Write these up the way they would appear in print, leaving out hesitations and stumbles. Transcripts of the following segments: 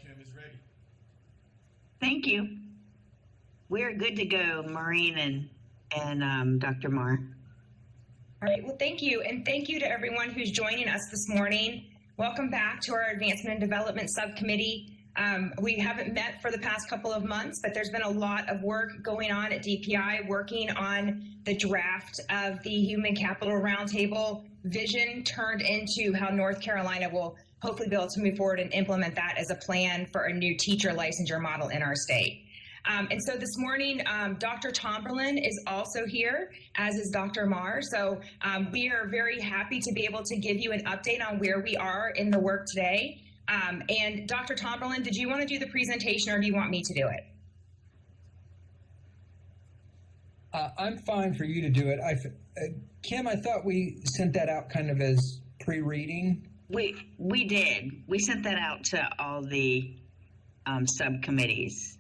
Kim is ready. Thank you. We're good to go, Maureen and Dr. Marr. All right, well, thank you. And thank you to everyone who's joining us this morning. Welcome back to our Advancement and Development Subcommittee. We haven't met for the past couple of months, but there's been a lot of work going on at DPI, working on the draft of the Human Capital Roundtable vision turned into how North Carolina will hopefully be able to move forward and implement that as a plan for a new teacher licensure model in our state. And so this morning, Dr. Tomberlin is also here, as is Dr. Marr. So we are very happy to be able to give you an update on where we are in the work today. And Dr. Tomberlin, did you want to do the presentation or do you want me to do it? I'm fine for you to do it. Kim, I thought we sent that out kind of as pre-reading. We did. We sent that out to all the subcommittees.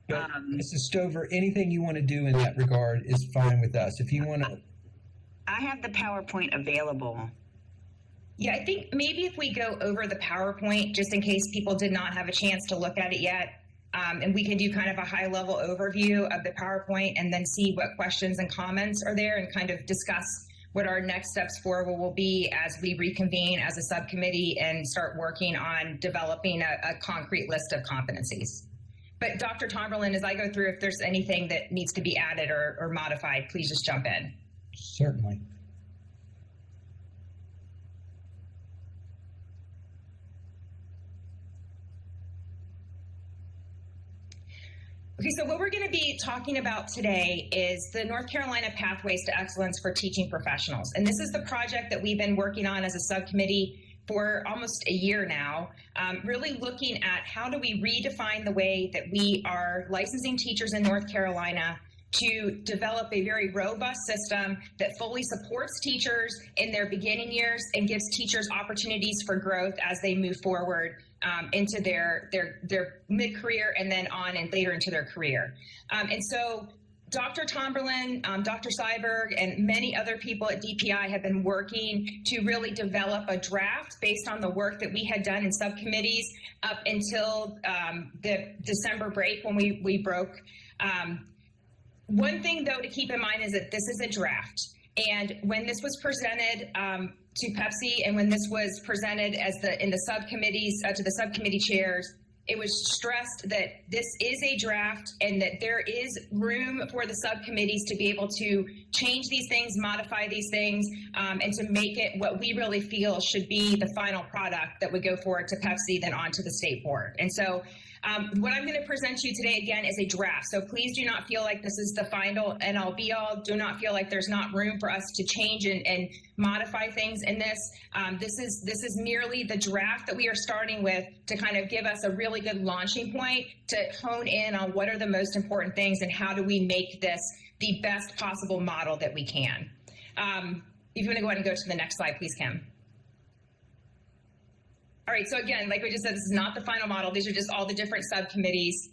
Mrs. Stover, anything you want to do in that regard is fine with us. If you want to... I have the PowerPoint available. Yeah, I think maybe if we go over the PowerPoint, just in case people did not have a chance to look at it yet, and we can do kind of a high-level overview of the PowerPoint and then see what questions and comments are there and kind of discuss what our next steps forward will be as we reconvene as a subcommittee and start working on developing a concrete list of competencies. But Dr. Tomberlin, as I go through, if there's anything that needs to be added or modified, please just jump in. Certainly. Okay, so what we're going to be talking about today is the North Carolina Pathways to Excellence for Teaching Professionals. And this is the project that we've been working on as a subcommittee for almost a year now, really looking at how do we redefine the way that we are licensing teachers in North Carolina to develop a very robust system that fully supports teachers in their beginning years and gives teachers opportunities for growth as they move forward into their mid-career and then on and later into their career. And so Dr. Tomberlin, Dr. Seiberg, and many other people at DPI have been working to really develop a draft based on the work that we had done in subcommittees up until the December break when we broke. One thing, though, to keep in mind is that this is a draft. And when this was presented to PEPSC and when this was presented as in the subcommittees to the subcommittee chairs, it was stressed that this is a draft and that there is room for the subcommittees to be able to change these things, modify these things, and to make it what we really feel should be the final product that would go forward to PEPSC, then on to the state board. And so what I'm going to present to you today, again, is a draft. So please do not feel like this is the final end-all be-all. Do not feel like there's not room for us to change and modify things in this. This is merely the draft that we are starting with to kind of give us a really good launching point to hone in on what are the most important things and how do we make this the best possible model that we can. If you want to go ahead and go to the next slide, please, Kim. All right, so again, like we just said, this is not the final model. These are just all the different subcommittees,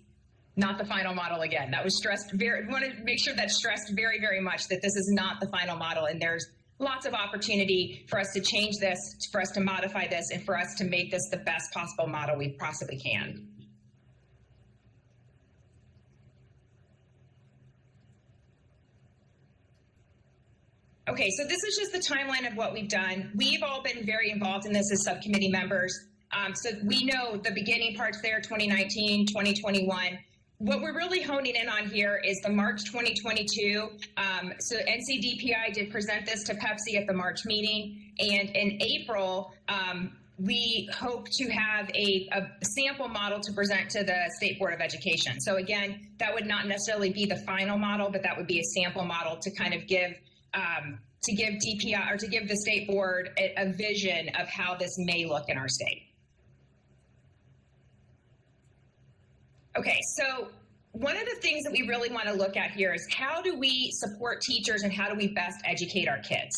not the final model again. That was stressed we want to make sure that's stressed very, very much that this is not the final model and there's lots of opportunity for us to change this, for us to modify this, and for us to make this the best possible model we possibly can. Okay, so this is just the timeline of what we've done. We've all been very involved in this as subcommittee members. So we know the beginning parts there, 2019, 2021. What we're really honing in on here is the March 2022. So NCDPI did present this to PEPSC at the March meeting. And in April, we hope to have a sample model to present to the State Board of Education. So again, that would not necessarily be the final model, but that would be a sample model to kind of give DPI or to give the state board a vision of how this may look in our state. Okay, so one of the things that we really want to look at here is how do we support teachers and how do we best educate our kids?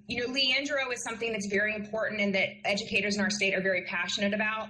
Leandro is something that's very important and that educators in our state are very passionate about.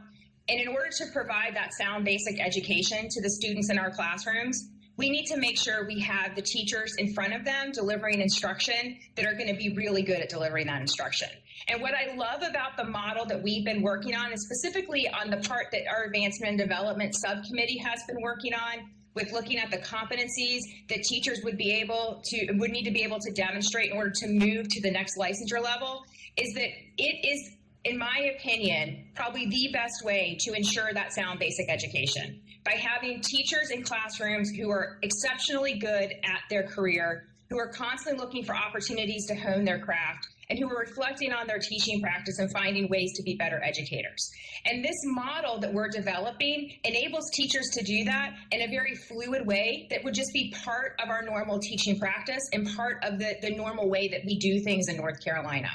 And in order to provide that sound basic education to the students in our classrooms, we need to make sure we have the teachers in front of them delivering instruction that are going to be really good at delivering that instruction. And what I love about the model that we've been working on, and specifically on the part that our Advancement and Development Subcommittee has been working on, with looking at the competencies that teachers would need to be able to demonstrate in order to move to the next licensure level, is that it is, in my opinion, probably the best way to ensure that sound basic education, by having teachers in classrooms who are exceptionally good at their career, who are constantly looking for opportunities to hone their craft, and who are reflecting on their teaching practice and finding ways to be better educators. And this model that we're developing enables teachers to do that in a very fluid way that would just be part of our normal teaching practice and part of the normal way that we do things in North Carolina.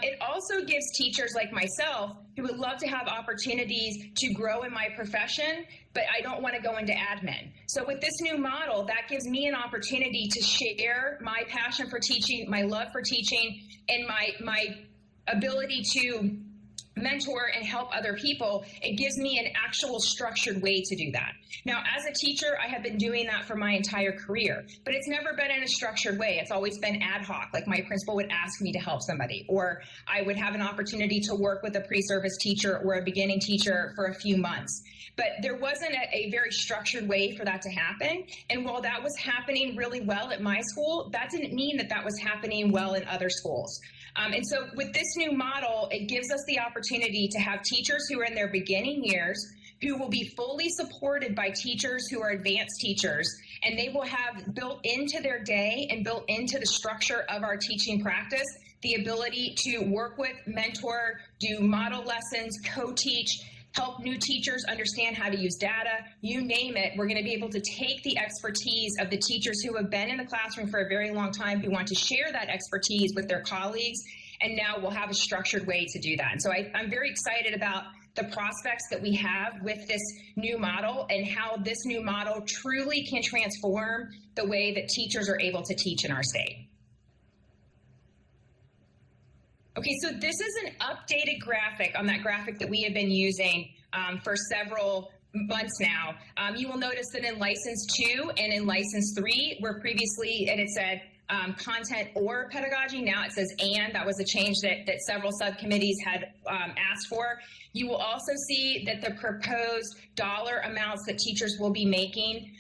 It also gives teachers like myself who would love to have opportunities to grow in my profession, but I don't want to go into admin. So with this new model, that gives me an opportunity to share my passion for teaching, my love for teaching, and my ability to mentor and help other people. It gives me an actual structured way to do that. Now, as a teacher, I have been doing that for my entire career, but it's never been in a structured way. It's always been ad hoc, like my principal would ask me to help somebody, or I would have an opportunity to work with a pre-service teacher or a beginning teacher for a few months. But there wasn't a very structured way for that to happen. And while that was happening really well at my school, that didn't mean that that was happening well in other schools. And so with this new model, it gives us the opportunity to have teachers who are in their beginning years, who will be fully supported by teachers who are advanced teachers, and they will have built into their day and built into the structure of our teaching practice the ability to work with, mentor, do model lessons, co-teach, help new teachers understand how to use data, you name it. We're going to be able to take the expertise of the teachers who have been in the classroom for a very long time, who want to share that expertise with their colleagues, and now we'll have a structured way to do that. And so I'm very excited about the prospects that we have with this new model and how this new model truly can transform the way that teachers are able to teach in our state. Okay, so this is an updated graphic on that graphic that we have been using for several months now. You will notice that in License 2 and in License 3, where previously it had said content or pedagogy, now it says and. That was a change that several subcommittees had asked for. You will also see that the proposed dollar amounts that teachers will be making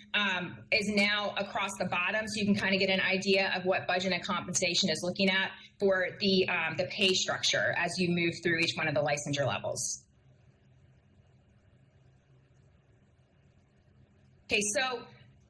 is now across the bottom, so you can kind of get an idea of what budget and compensation is looking at for the pay structure as you move through each one of the licensure levels. Okay, so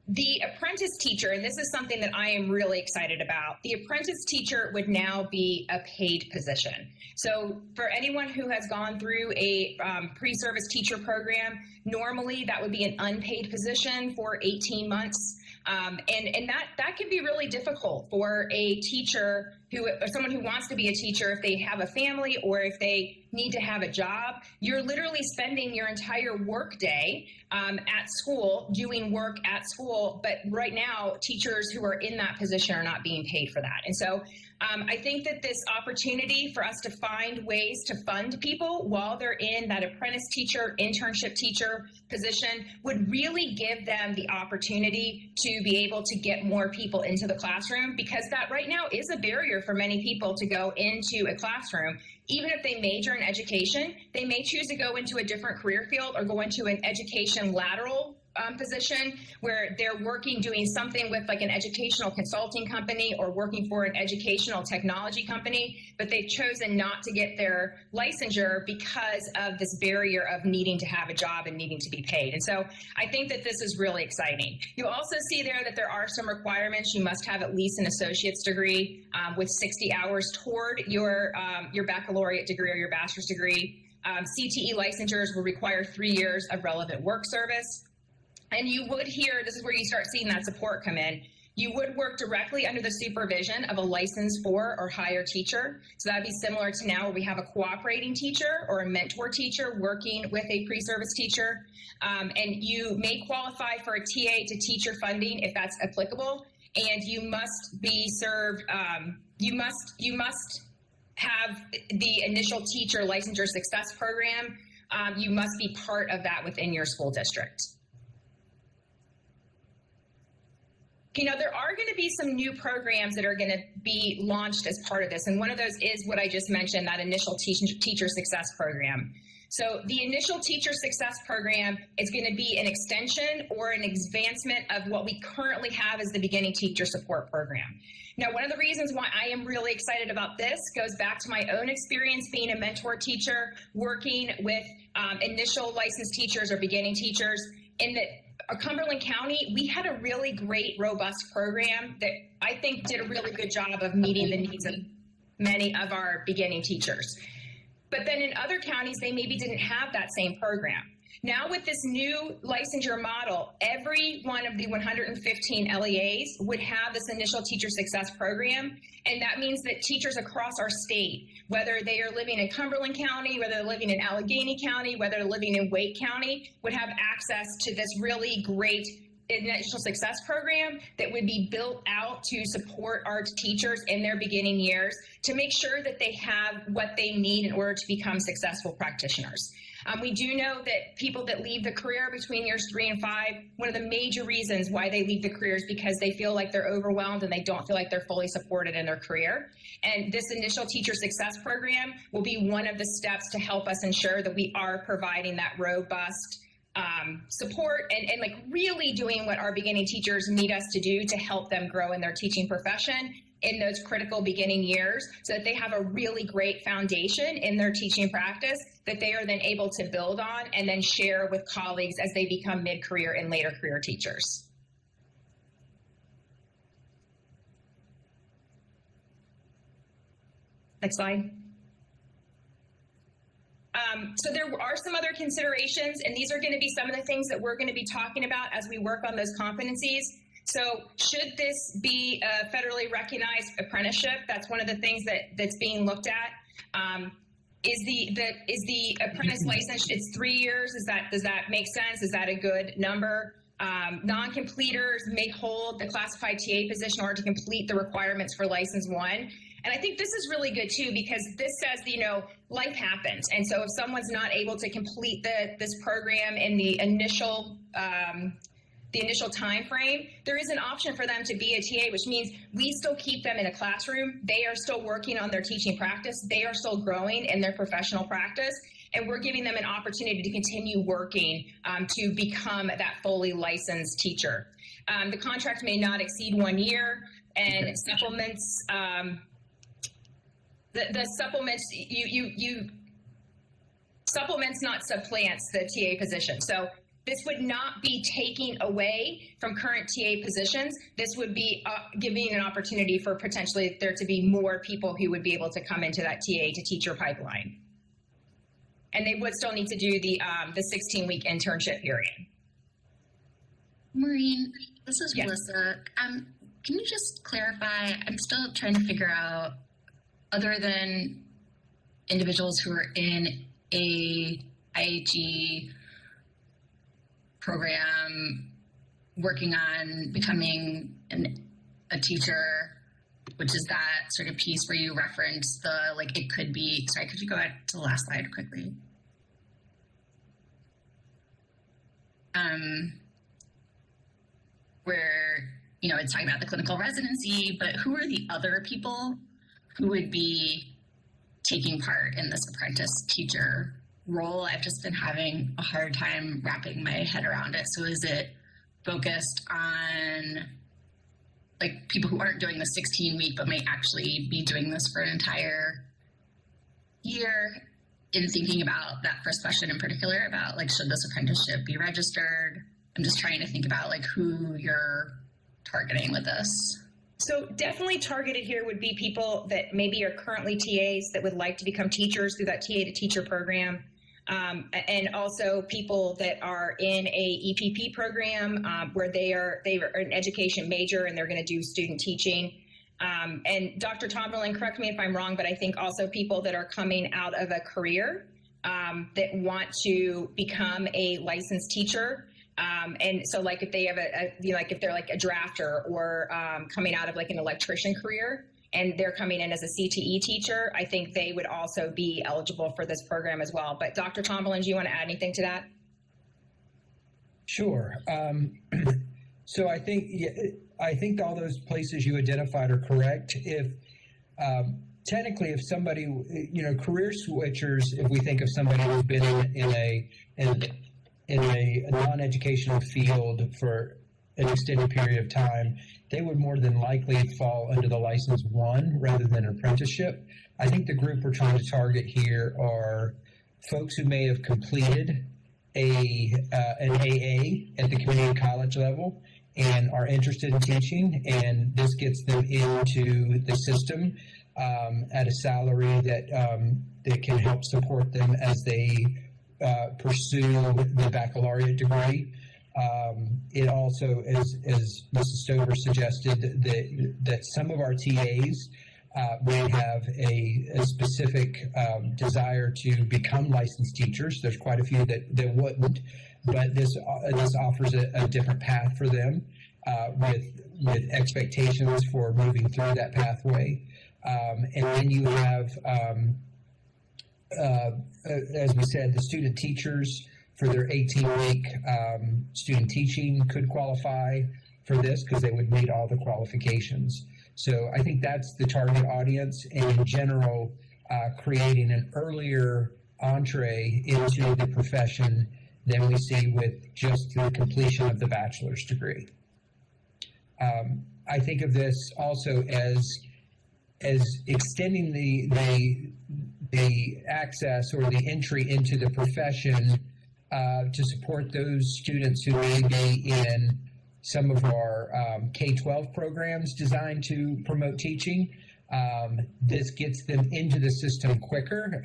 the apprentice teacher, and this is something that I am really excited about, the apprentice teacher would now be a paid position. So for anyone who has gone through a pre-service teacher program, normally that would be an unpaid position for 18 months. And that can be really difficult for a teacher or someone who wants to be a teacher if they have a family or if they need to have a job. You're literally spending your entire work day at school doing work at school, but right now teachers who are in that position are not being paid for that. And so I think that this opportunity for us to find ways to fund people while they're in that apprentice teacher, internship teacher position would really give them the opportunity to be able to get more people into the classroom, because that right now is a barrier for many people to go into a classroom. Even if they major in education, they may choose to go into a different career field or go into an education lateral position where they're working, doing something with like an educational consulting company or working for an educational technology company, but they've chosen not to get their licensure because of this barrier of needing to have a job and needing to be paid. And so I think that this is really exciting. You'll also see there that there are some requirements. You must have at least an associate's degree with 60 hours toward your baccalaureate degree or your bachelor's degree. CTE licensures will require 3 years of relevant work service. And you would hear, this is where you start seeing that support come in, you would work directly under the supervision of a licensed 4 or higher teacher. So that'd be similar to now where we have a cooperating teacher or a mentor teacher working with a pre-service teacher. And you may qualify for a TA to teacher funding if that's applicable. And you must be served, you must have the initial teacher licensure success program. You must be part of that within your school district. There are going to be some new programs that are going to be launched as part of this. And one of those is what I just mentioned, that initial teacher success program. So the initial teacher success program is going to be an extension or an advancement of what we currently have as the beginning teacher support program. Now, one of the reasons why I am really excited about this goes back to my own experience being a mentor teacher, working with initial licensed teachers or beginning teachers in the Cumberland County. We had a really great, robust program that I think did a really good job of meeting the needs of many of our beginning teachers. But then in other counties, they maybe didn't have that same program. Now with this new licensure model, every one of the 115 LEAs would have this initial teacher success program. And that means that teachers across our state, whether they are living in Cumberland County, whether they're living in Allegheny County, whether they're living in Wake County, would have access to this really great initial success program that would be built out to support our teachers in their beginning years to make sure that they have what they need in order to become successful practitioners. We do know that people that leave the career between years 3 and 5, one of the major reasons why they leave the career is because they feel like they're overwhelmed and they don't feel like they're fully supported in their career. And this initial teacher success program will be one of the steps to help us ensure that we are providing that robust support and like really doing what our beginning teachers need us to do to help them grow in their teaching profession in those critical beginning years, so that they have a really great foundation in their teaching practice that they are then able to build on and then share with colleagues as they become mid-career and later career teachers. Next slide. So there are some other considerations, and these are going to be some of the things that we're going to be talking about as we work on those competencies. So should this be a federally recognized apprenticeship? That's one of the things that's being looked at. Is the apprentice license, it's 3 years? Does that make sense? Is that a good number? Non-completers may hold the classified TA position in order to complete the requirements for license 1. And I think this is really good too, because this says, life happens. And so if someone's not able to complete this program in the initial time frame, there is an option for them to be a TA, which means we still keep them in a classroom. They are still working on their teaching practice. They are still growing in their professional practice. And we're giving them an opportunity to continue working to become that fully licensed teacher. The contract may not exceed 1 year, and supplements, the supplements, supplements not supplants the TA position. So this would not be taking away from current TA positions. This would be giving an opportunity for potentially there to be more people who would be able to come into that TA to teacher pipeline. And they would still need to do the 16-week internship period. Maureen, this is Yes. Melissa. Can you just clarify? I'm still trying to figure out, other than individuals who are in a IHE program working on becoming a teacher, which is that sort of piece where you reference the, it could be, sorry, could you go back to the last slide quickly? Where, it's talking about the clinical residency, but who are the other people who would be taking part in this apprentice teacher role? I've just been having a hard time wrapping my head around it. So is it focused on people who aren't doing the 16-week but may actually be doing this for an entire year? In thinking about that first question in particular about should this apprenticeship be registered? I'm just trying to think about who you're targeting with this. So definitely targeted here would be people that maybe are currently TAs that would like to become teachers through that TA to teacher program. And also people that are in a EPP program where they are an education major and they're going to do student teaching. And Dr. Tomberlin, correct me if I'm wrong, but I think also people that are coming out of a career that want to become a licensed teacher. And so if they have if they're a drafter or coming out of an electrician career and they're coming in as a CTE teacher, I think they would also be eligible for this program as well. But Dr. Tomberlin, do you want to add anything to that? Sure. So I think I think all those places you identified are correct. If technically, if somebody, career switchers, if we think of somebody who's been in a non-educational field for an extended period of time, they would more than likely fall under the license 1 rather than apprenticeship. I think the group we're trying to target here are folks who may have completed an AA at the community college level and are interested in teaching, and this gets them into the system at a salary that can help support them as they pursue the baccalaureate degree. It also, as Mrs. Stover suggested, that some of our TAs may have a specific desire to become licensed teachers. There's quite a few that wouldn't, but this offers a different path for them with expectations for moving through that pathway. And then you have, as we said, the student teachers for their 18-week student teaching could qualify for this because they would meet all the qualifications. So I think that's the target audience, and in general, creating an earlier entree into the profession than we see with just the completion of the bachelor's degree. I think of this also as extending the access or the entry into the profession to support those students who may be in some of our K-12 programs designed to promote teaching. This gets them into the system quicker.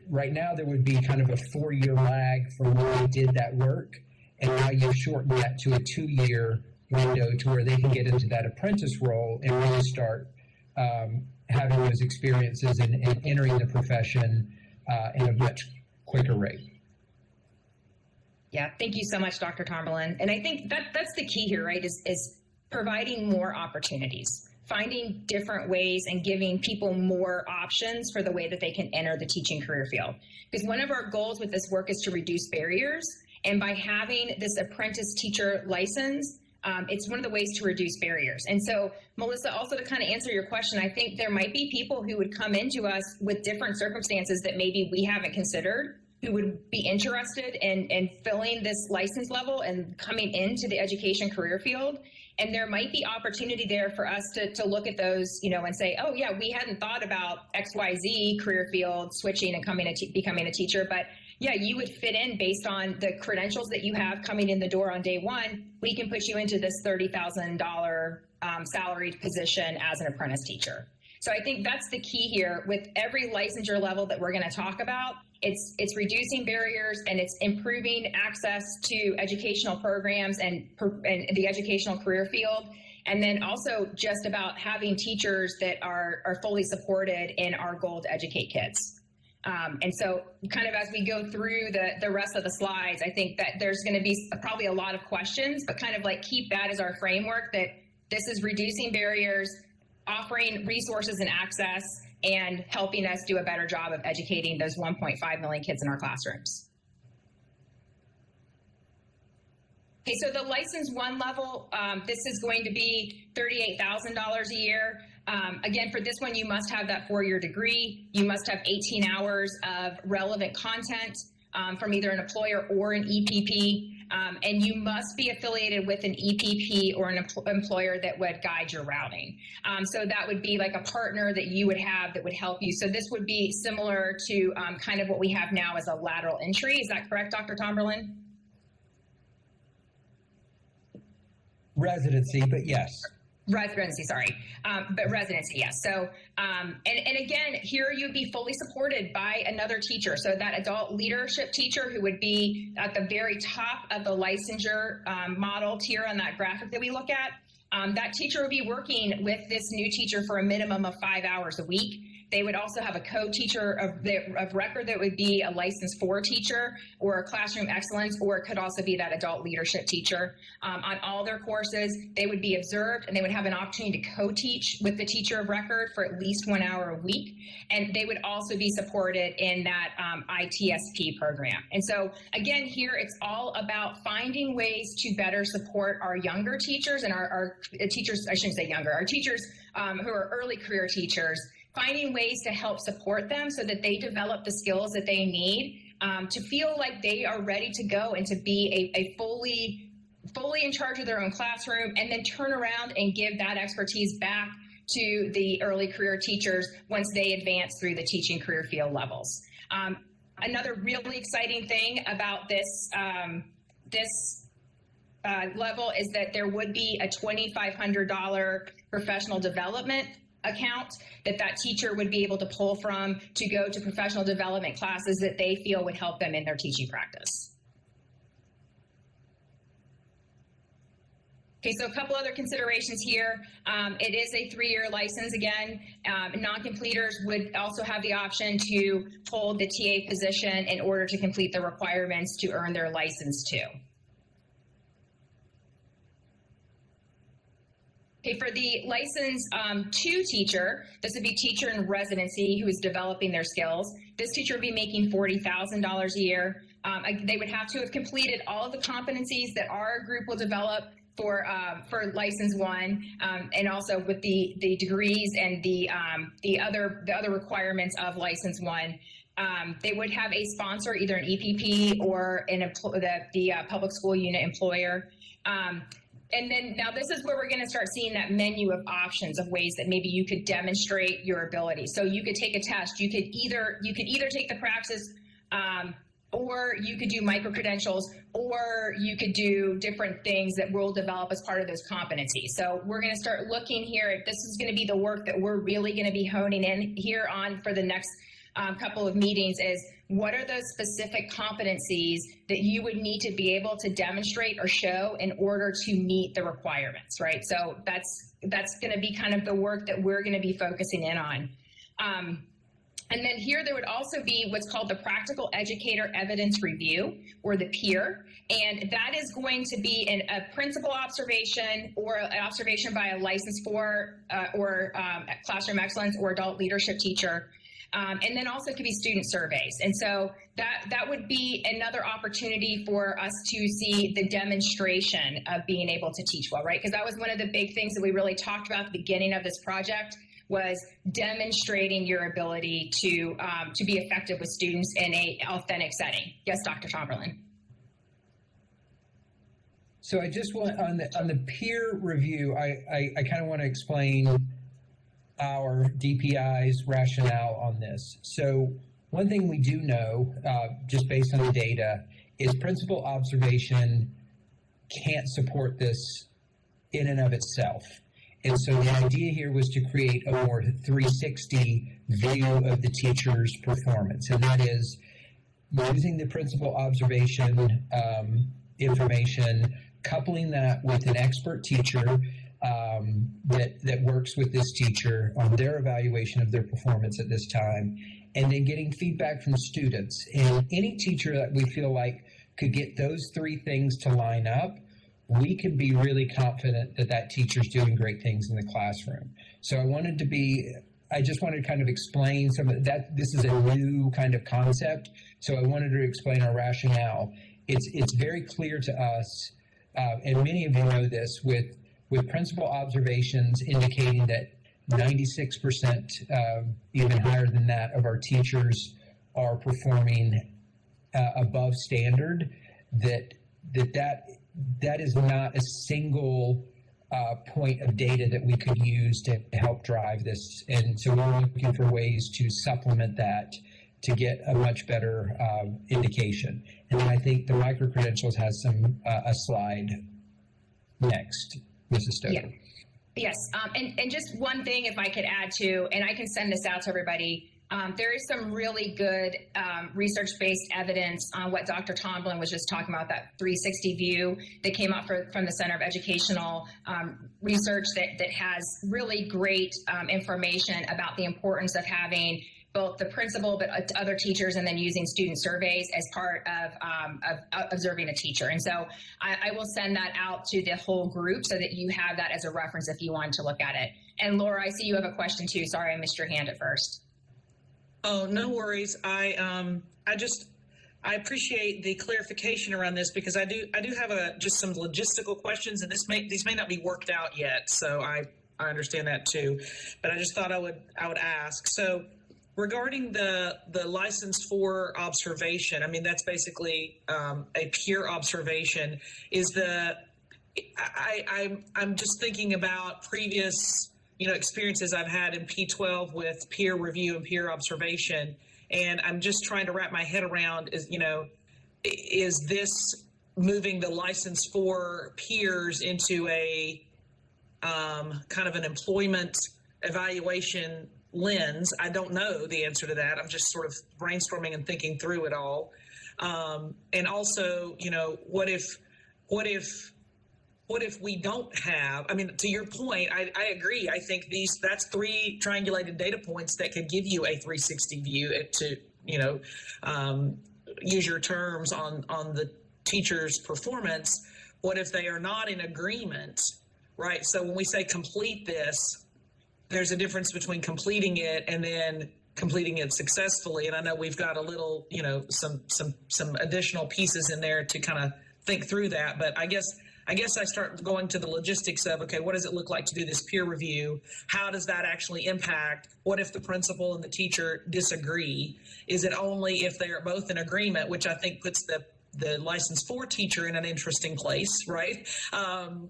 Right now, there would be kind of a 4-year lag from when they did that work, and now you've shortened that to a 2-year window to where they can get into that apprentice role and really start having those experiences and entering the profession in a much quicker rate. Yeah, thank you so much, Dr. Tomberlin. And I think that's the key here, right, is providing more opportunities, finding different ways and giving people more options for the way that they can enter the teaching career field. Because one of our goals with this work is to reduce barriers. And by having this apprentice teacher license, it's one of the ways to reduce barriers. And so, Melissa, also to kind of answer your question, I think there might be people who would come into us with different circumstances that maybe we haven't considered, who would be interested in filling this license level and coming into the education career field. And there might be opportunity there for us to look at those, and say, oh yeah, we hadn't thought about XYZ career field switching and becoming a teacher, but yeah, you would fit in based on the credentials that you have coming in the door on day one. We can put you into this $30,000 salaried position as an apprentice teacher. So I think that's the key here. With every licensure level that we're going to talk about, it's reducing barriers and it's improving access to educational programs and the educational career field. And then also just about having teachers that are fully supported in our goal to educate kids. And so kind of as we go through the rest of the slides, I think that there's going to be probably a lot of questions, but kind of like keep that as our framework, that this is reducing barriers, offering resources and access, and helping us do a better job of educating those 1.5 million kids in our classrooms. Okay, so the license 1 level, this is going to be $38,000 a year. Again, for this one, you must have that 4-year degree. You must have 18 hours of relevant content from either an employer or an EPP. And you must be affiliated with an EPP or an employer that would guide your routing. So that would be like a partner that you would have that would help you. So this would be similar to kind of what we have now as a lateral entry. Is that correct, Dr. Tomberlin? Residency, but yes. Residency, sorry, but residency, yes. So, and again, here you'd be fully supported by another teacher. So that adult leadership teacher who would be at the very top of the licensure model tier on that graphic that we look at, that teacher would be working with this new teacher for a minimum of 5 hours a week. They would also have a co-teacher of record that would be a licensed 4 teacher or a classroom excellence, or it could also be that adult leadership teacher. On all their courses, they would be observed and they would have an opportunity to co-teach with the teacher of record for at least 1 hour a week. And they would also be supported in that ITSP program. And so again, here it's all about finding ways to better support our younger teachers and our teachers, I shouldn't say younger, our teachers who are early career teachers, finding ways to help support them so that they develop the skills that they need to feel like they are ready to go and to be a fully in charge of their own classroom, and then turn around and give that expertise back to the early career teachers once they advance through the teaching career field levels. Another really exciting thing about this level is that there would be a $2,500 professional development account that teacher would be able to pull from to go to professional development classes that they feel would help them in their teaching practice. Okay, so a couple other considerations here. It is a 3-year license again. Non-completers would also have the option to hold the TA position in order to complete the requirements to earn their license too. Okay, for the license 2 teacher, this would be teacher in residency who is developing their skills. This teacher would be making $40,000 a year. They would have to have completed all of the competencies that our group will develop for license 1, and also with the degrees and the other requirements of license 1. They would have a sponsor, either an EPP or the public school unit employer. And then now this is where we're going to start seeing that menu of options of ways that maybe you could demonstrate your ability. So you could take a test. You could either take the praxis, or you could do micro-credentials, or you could do different things that we'll develop as part of those competencies. So we're going to start looking here. This is going to be the work that we're really going to be honing in here on for the next couple of meetings is what are those specific competencies that you would need to be able to demonstrate or show in order to meet the requirements, right? So that's going to be kind of the work that we're going to be focusing in on. And then here there would also be what's called the Practical Educator Evidence Review, or the PEER, and that is going to be a principal observation or an observation by a licensed 4 or classroom excellence or adult leadership teacher. And then also could be student surveys. And so that would be another opportunity for us to see the demonstration of being able to teach well, right? Because that was one of the big things that we really talked about at the beginning of this project, was demonstrating your ability to be effective with students in an authentic setting. Yes, Dr. Chamberlain. So I just want, on the peer review, I kind of want to explain our DPI's rationale on this. So one thing we do know, just based on the data, is principal observation can't support this in and of itself. And so the idea here was to create a more 360 view of the teacher's performance, and that is using the principal observation information, coupling that with an expert teacher that works with this teacher on their evaluation of their performance at this time, and then getting feedback from students. And any teacher that we feel like could get those 3 things to line up, we can be really confident that that teacher's doing great things in the classroom. So I just wanted to kind of explain some of that. This is a new kind of concept, so I wanted to explain our rationale. It's very clear to us, and many of you know this, with principal observations indicating that 96%, even higher than that, of our teachers are performing above standard, that is not a single point of data that we could use to help drive this. And so we're looking for ways to supplement that to get a much better indication. And then I think the micro-credentials has a slide next, Mrs. Stoker. Yeah. Yes, and just one thing if I could add to, and I can send this out to everybody, There is some really good research-based evidence on what Dr. Tomlin was just talking about, that 360 view that came out from the Center of Educational Research that has really great information about the importance of having both the principal but other teachers, and then using student surveys as part of observing a teacher. And so I will send that out to the whole group so that you have that as a reference if you want to look at it. And Laura, I see you have a question too. Sorry, I missed your hand at first. Oh, no worries. I appreciate the clarification around this, because I do have just some logistical questions, and these may not be worked out yet. So I understand that too, but I just thought I would ask. So regarding the license for observation, I mean, that's basically a peer observation. I'm just thinking about previous experiences I've had in P12 with peer review and peer observation, and I'm just trying to wrap my head around is this moving the license for peers into a kind of an employment evaluation lens? I don't know the answer to that. I'm just sort of brainstorming and thinking through it all. And also, what if we don't have, I mean, to your point, I agree. I think that's 3 triangulated data points that could give you a 360 view to, use your terms on the teacher's performance. What if they are not in agreement, right? So when we say complete this, there's a difference between completing it and then completing it successfully. And I know we've got a little, some additional pieces in there to kind of think through that. But I guess I start going to the logistics of, okay, what does it look like to do this peer review? How does that actually impact? What if the principal and the teacher disagree? Is it only if they are both in agreement, which I think puts the license for teacher in an interesting place, right?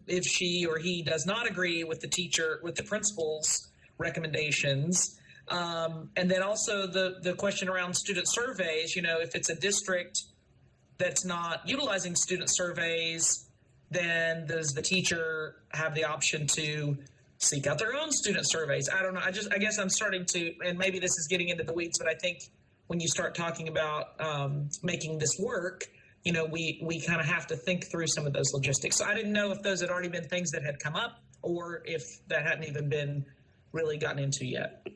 If she or he does not agree with the principal's recommendations. And then also the question around student surveys, if it's a district that's not utilizing student surveys, then does the teacher have the option to seek out their own student surveys? I don't know. I guess I'm starting to, and maybe this is getting into the weeds, but I think when you start talking about making this work, we kind of have to think through some of those logistics. So I didn't know if those had already been things that had come up, or if that hadn't even been really gotten into yet.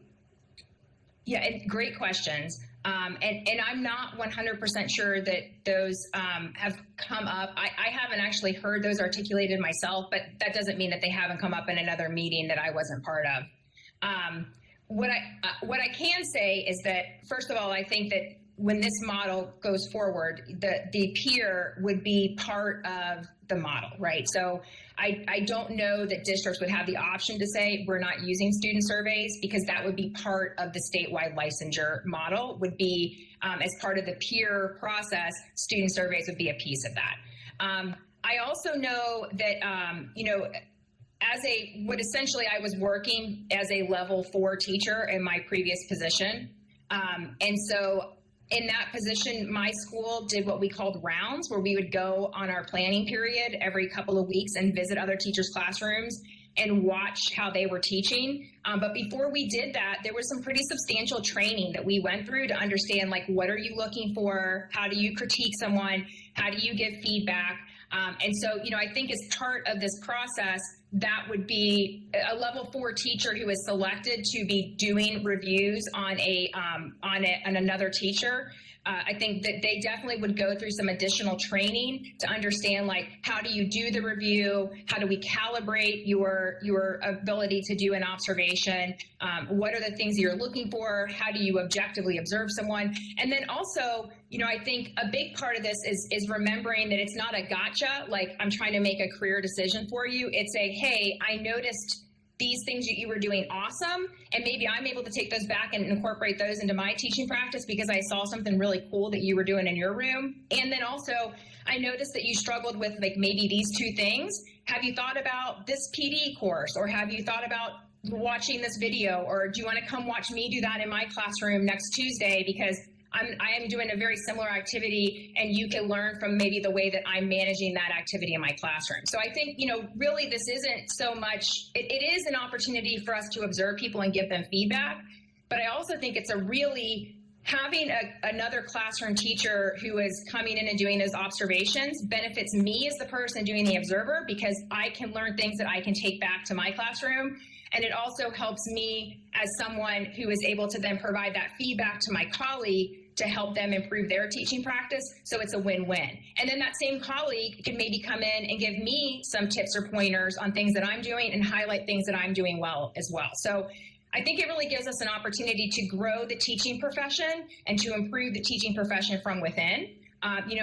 Yeah, and great questions. And I'm not 100% sure that those have come up. I haven't actually heard those articulated myself, but that doesn't mean that they haven't come up in another meeting that I wasn't part of. What I can say is that, first of all, I think that when this model goes forward, the peer would be part of the model, right? So I don't know that districts would have the option to say we're not using student surveys, because that would be part of the statewide licensure model, would be as part of the peer process, student surveys would be a piece of that. I also know that, what essentially I was working as a level 4 teacher in my previous position. And so in that position, my school did what we called rounds, where we would go on our planning period every couple of weeks and visit other teachers' classrooms and watch how they were teaching. But before we did that, there was some pretty substantial training that we went through to understand, like, what are you looking for? How do you critique someone? How do you give feedback? And so, I think as part of this process, that would be a level 4 teacher who is selected to be doing reviews on another teacher. I think that they definitely would go through some additional training to understand, like, how do you do the review? How do we calibrate your ability to do an observation? What are the things you're looking for? How do you objectively observe someone? And then also, I think a big part of this is remembering that it's not a gotcha, like I'm trying to make a career decision for you. It's a, hey, I noticed these things that you were doing awesome, and maybe I'm able to take those back and incorporate those into my teaching practice because I saw something really cool that you were doing in your room. And then also, I noticed that you struggled with, like, maybe these 2 things. Have you thought about this PD course, or have you thought about watching this video, or do you want to come watch me do that in my classroom next Tuesday, because I am doing a very similar activity, and you can learn from maybe the way that I'm managing that activity in my classroom. So I think, really this isn't so much, it is an opportunity for us to observe people and give them feedback, But I also think it's a really having another classroom teacher who is coming in and doing those observations benefits me as the person doing the observer, because I can learn things that I can take back to my classroom. And it also helps me as someone who is able to then provide that feedback to my colleague to help them improve their teaching practice. So it's a win-win. And then that same colleague can maybe come in and give me some tips or pointers on things that I'm doing and highlight things that I'm doing well as well. So I think it really gives us an opportunity to grow the teaching profession and to improve the teaching profession from within.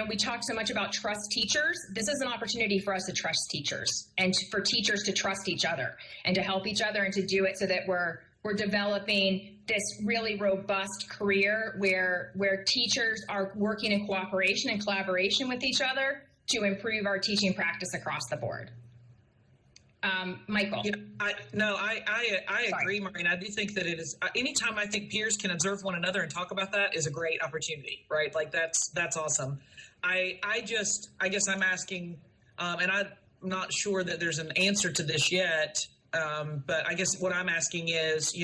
We talk so much about trust teachers. This is an opportunity for us to trust teachers and for teachers to trust each other and to help each other and to do it so that we're developing this really robust career where teachers are working in cooperation and collaboration with each other to improve our teaching practice across the board. Michael. I agree, Maureen. I do think that it is, anytime I think peers can observe one another and talk about that is a great opportunity, right? Like that's awesome. I guess I'm asking, and I'm not sure that there's an answer to this yet, but I guess what I'm asking is,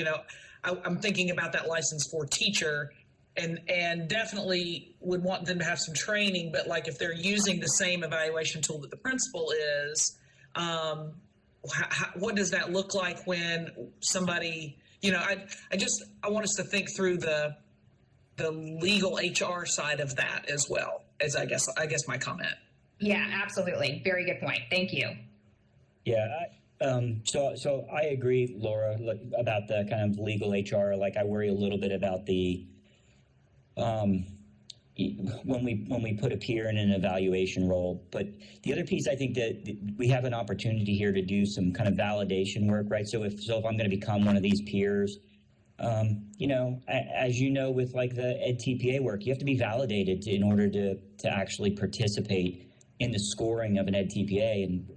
I'm thinking about that license for teacher and definitely would want them to have some training, but like if they're using the same evaluation tool that the principal is, what does that look like when somebody, I want us to think through the legal HR side of that as well, as I guess my comment. Yeah, absolutely. Very good point. Thank you. Yeah. So I agree, Laura, about the kind of legal HR. Like I worry a little bit about the, when we put a peer in an evaluation role. But the other piece, I think that we have an opportunity here to do some kind of validation work, right? So if I'm going to become one of these peers, as you know, with like the Ed TPA work, you have to be validated in order to actually participate in the scoring of an Ed TPA. And,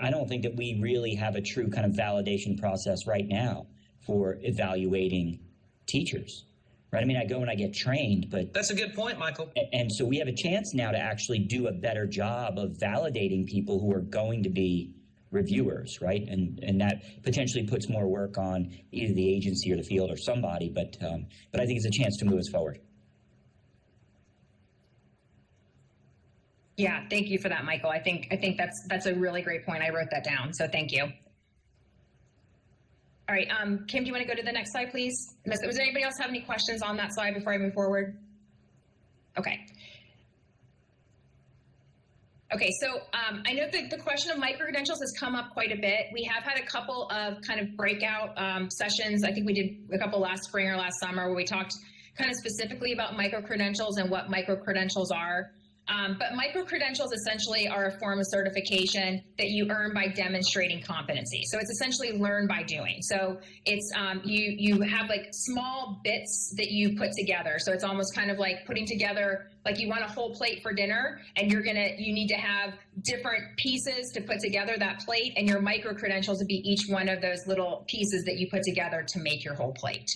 I don't think that we really have a true kind of validation process right now for evaluating teachers. Right. I mean, I go and I get trained, but that's a good point, Michael. And so we have a chance now to actually do a better job of validating people who are going to be reviewers, right? And that potentially puts more work on either the agency or the field or somebody, but I think it's a chance to move us forward. Yeah, thank you for that, Michael. I think that's a really great point. I wrote that down, so thank you. All right, Kim, do you want to go to the next slide, please? Was there anybody else have any questions on that slide before I move forward? Okay. Okay, so I know that the question of micro-credentials has come up quite a bit. We have had a couple of kind of breakout sessions. I think we did a couple last spring or last summer where we talked kind of specifically about micro-credentials and what micro-credentials are. But micro-credentials essentially are a form of certification that you earn by demonstrating competency. So it's essentially learn by doing. So it's you have like small bits that you put together. So it's almost kind of like putting together, like you want a whole plate for dinner and you need to have different pieces to put together that plate, and your micro-credentials would be each one of those little pieces that you put together to make your whole plate.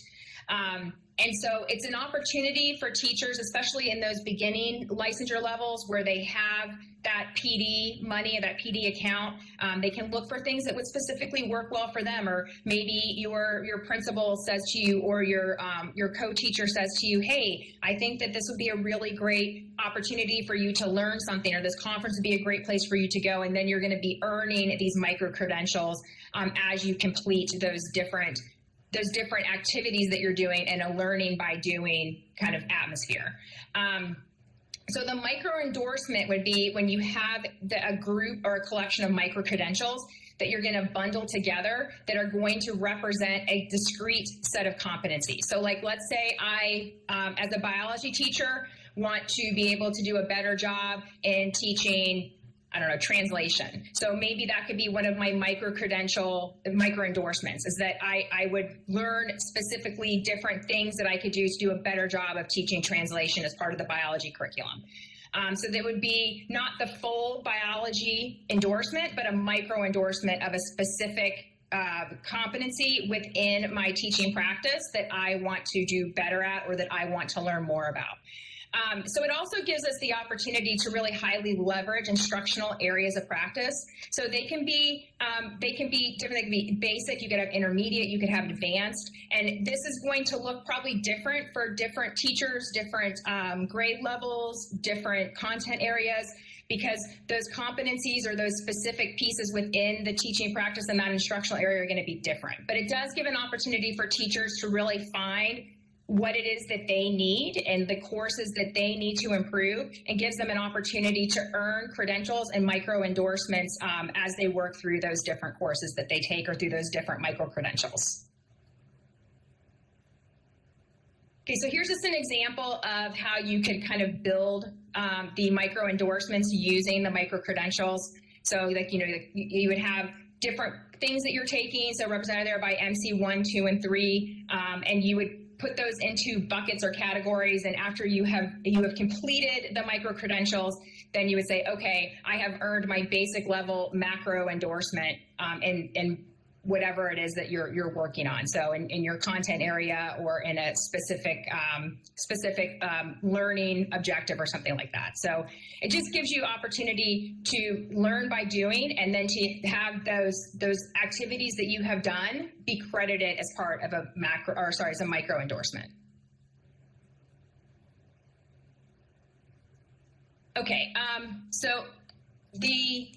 And so it's an opportunity for teachers, especially in those beginning licensure levels where they have that PD money, that PD account. They can look for things that would specifically work well for them, or maybe your principal says to you, or your co-teacher says to you, hey, I think that this would be a really great opportunity for you to learn something, or this conference would be a great place for you to go, and then you're going to be earning these micro-credentials as you complete those different activities that you're doing in a learning by doing kind of atmosphere. So the micro endorsement would be when you have a group or a collection of micro credentials that you're going to bundle together that are going to represent a discrete set of competencies. So like, let's say I, as a biology teacher, want to be able to do a better job in teaching, I don't know, translation. So maybe that could be one of my micro endorsements, is that I would learn specifically different things that I could do to do a better job of teaching translation as part of the biology curriculum. So that would be not the full biology endorsement, but a micro endorsement of a specific competency within my teaching practice that I want to do better at, or that I want to learn more about. So it also gives us the opportunity to really highly leverage instructional areas of practice. So they can be different. They can be basic. You could have intermediate. You could have advanced. And this is going to look probably different for different teachers, different grade levels, different content areas, because those competencies or those specific pieces within the teaching practice and that instructional area are going to be different. But it does give an opportunity for teachers to really find what it is that they need and the courses that they need to improve, and gives them an opportunity to earn credentials and micro endorsements as they work through those different courses that they take or through those different micro credentials. Okay, so here's just an example of how you can kind of build the micro endorsements using the micro credentials. So like, you would have different things that you're taking, so represented there by MC 1, 2, and 3, and you would put those into buckets or categories, and after you have completed the micro credentials, then you would say, okay, I have earned my basic level macro endorsement in whatever it is that you're working on. So in your content area or in a specific learning objective or something like that. So it just gives you opportunity to learn by doing, and then to have those activities that you have done be credited as part of as a micro endorsement. Okay, so the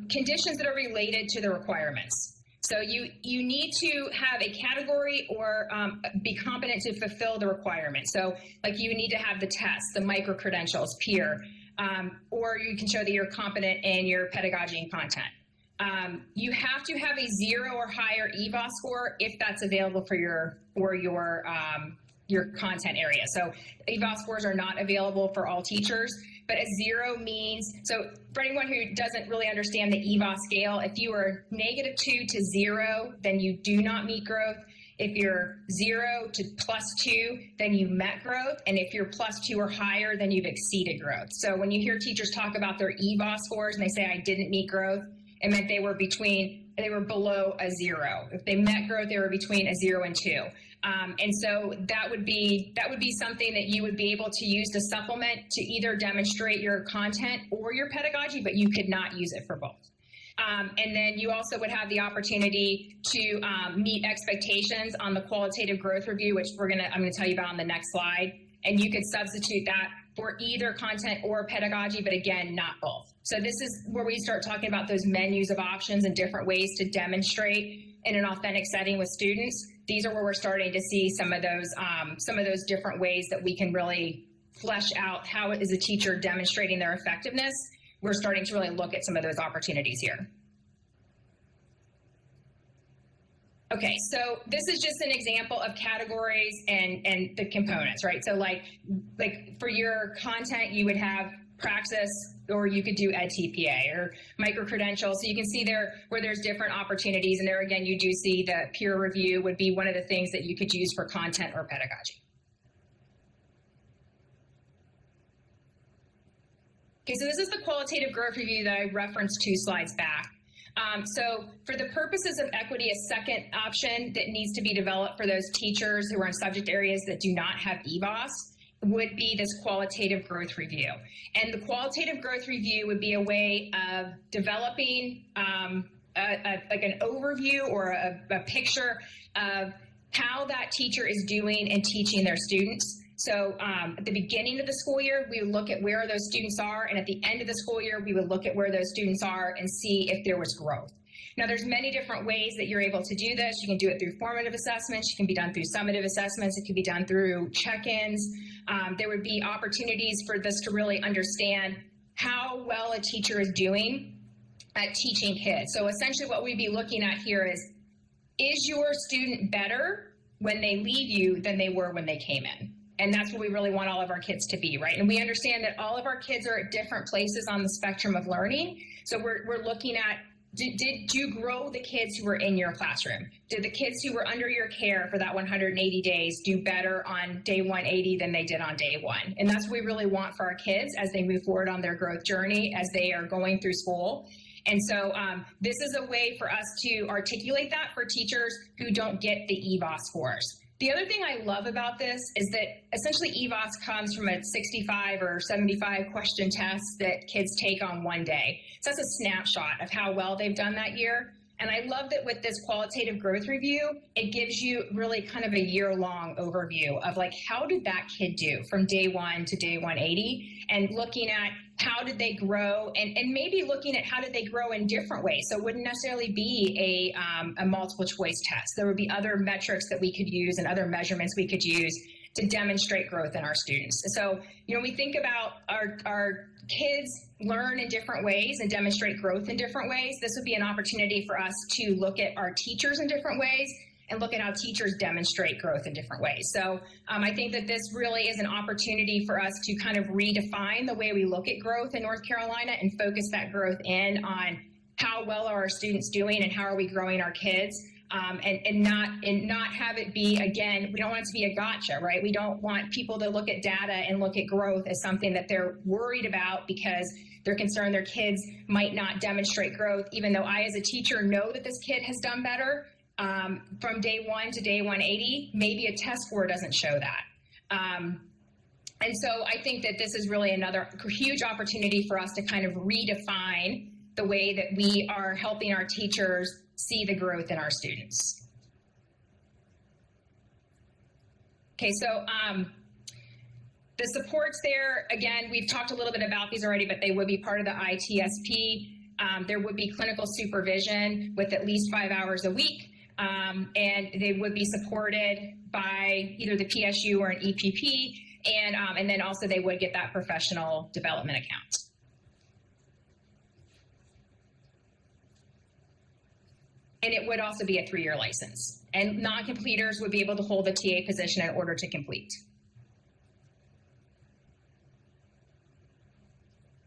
conditions that are related to the requirements. So you need to have a category or be competent to fulfill the requirement. So like you need to have the tests, the micro credentials, peer, or you can show that you're competent in your pedagogy and content. You have to have a 0 or higher EVA score if that's available for your content area. So EVA scores are not available for all teachers, but a 0 means, so for anyone who doesn't really understand the EVA scale, if you are -2 to 0, then you do not meet growth. If you're 0 to +2, then you met growth. And if you're +2 or higher, then you've exceeded growth. So when you hear teachers talk about their EVA scores and they say, I didn't meet growth, it meant they were below a 0. If they met growth, they were between a 0 and 2. And so that would be something that you would be able to use to supplement to either demonstrate your content or your pedagogy, but you could not use it for both. And then you also would have the opportunity to meet expectations on the qualitative growth review, which I'm going to tell you about on the next slide. And you could substitute that for either content or pedagogy, but again, not both. So this is where we start talking about those menus of options and different ways to demonstrate in an authentic setting with students. These are where we're starting to see some of those different ways that we can really flesh out how is a teacher demonstrating their effectiveness. We're starting to really look at some of those opportunities here. Okay, so this is just an example of categories and the components, right? So like for your content, you would have Praxis, or you could do EdTPA or micro-credentials. So you can see there where there's different opportunities. And there again, you do see the peer review would be one of the things that you could use for content or pedagogy. Okay, so this is the qualitative growth review that I referenced 2 slides back. So for the purposes of equity, a second option that needs to be developed for those teachers who are in subject areas that do not have EVAS would be this qualitative growth review. And the qualitative growth review would be a way of developing like an overview or a picture of how that teacher is doing in teaching their students. So at the beginning of the school year, we would look at where those students are, and at the end of the school year, we would look at where those students are and see if there was growth. Now, there's many different ways that you're able to do this. You can do it through formative assessments. You can be done through summative assessments. It can be done through check-ins. There would be opportunities for this to really understand how well a teacher is doing at teaching kids. So essentially what we'd be looking at here is your student better when they leave you than they were when they came in? And that's what we really want all of our kids to be, right? And we understand that all of our kids are at different places on the spectrum of learning. So we're looking at, did you grow the kids who were in your classroom? Did the kids who were under your care for that 180 days do better on day 180 than they did on day 1? And that's what we really want for our kids as they move forward on their growth journey, as they are going through school. And so this is a way for us to articulate that for teachers who don't get the EVA scores. The other thing I love about this is that essentially EVOS comes from a 65 or 75 question test that kids take on one day. So that's a snapshot of how well they've done that year. And I love that with this qualitative growth review, it gives you really kind of a year-long overview of like, how did that kid do from day 1 to day 180, and looking at how did they grow, and maybe looking at how did they grow in different ways. So it wouldn't necessarily be a multiple choice test. There would be other metrics that we could use and other measurements we could use to demonstrate growth in our students. So, we think about our kids learn in different ways and demonstrate growth in different ways. This would be an opportunity for us to look at our teachers in different ways and look at how teachers demonstrate growth in different ways. So I think that this really is an opportunity for us to kind of redefine the way we look at growth in North Carolina and focus that growth in on how well are our students doing and how are we growing our kids. And not have it be, again, we don't want it to be a gotcha, right? We don't want people to look at data and look at growth as something that they're worried about because they're concerned their kids might not demonstrate growth, even though I as a teacher know that this kid has done better from day 1 to day 180. Maybe a test score doesn't show that. And so I think that this is really another huge opportunity for us to kind of redefine the way that we are helping our teachers see the growth in our students. Okay, so the supports there, again, we've talked a little bit about these already, but they would be part of the ITSP. There would be clinical supervision with at least 5 hours a week, and they would be supported by either the PSU or an EPP, and then also they would get that professional development account. And it would also be a 3-year license. And non-completers would be able to hold the TA position in order to complete.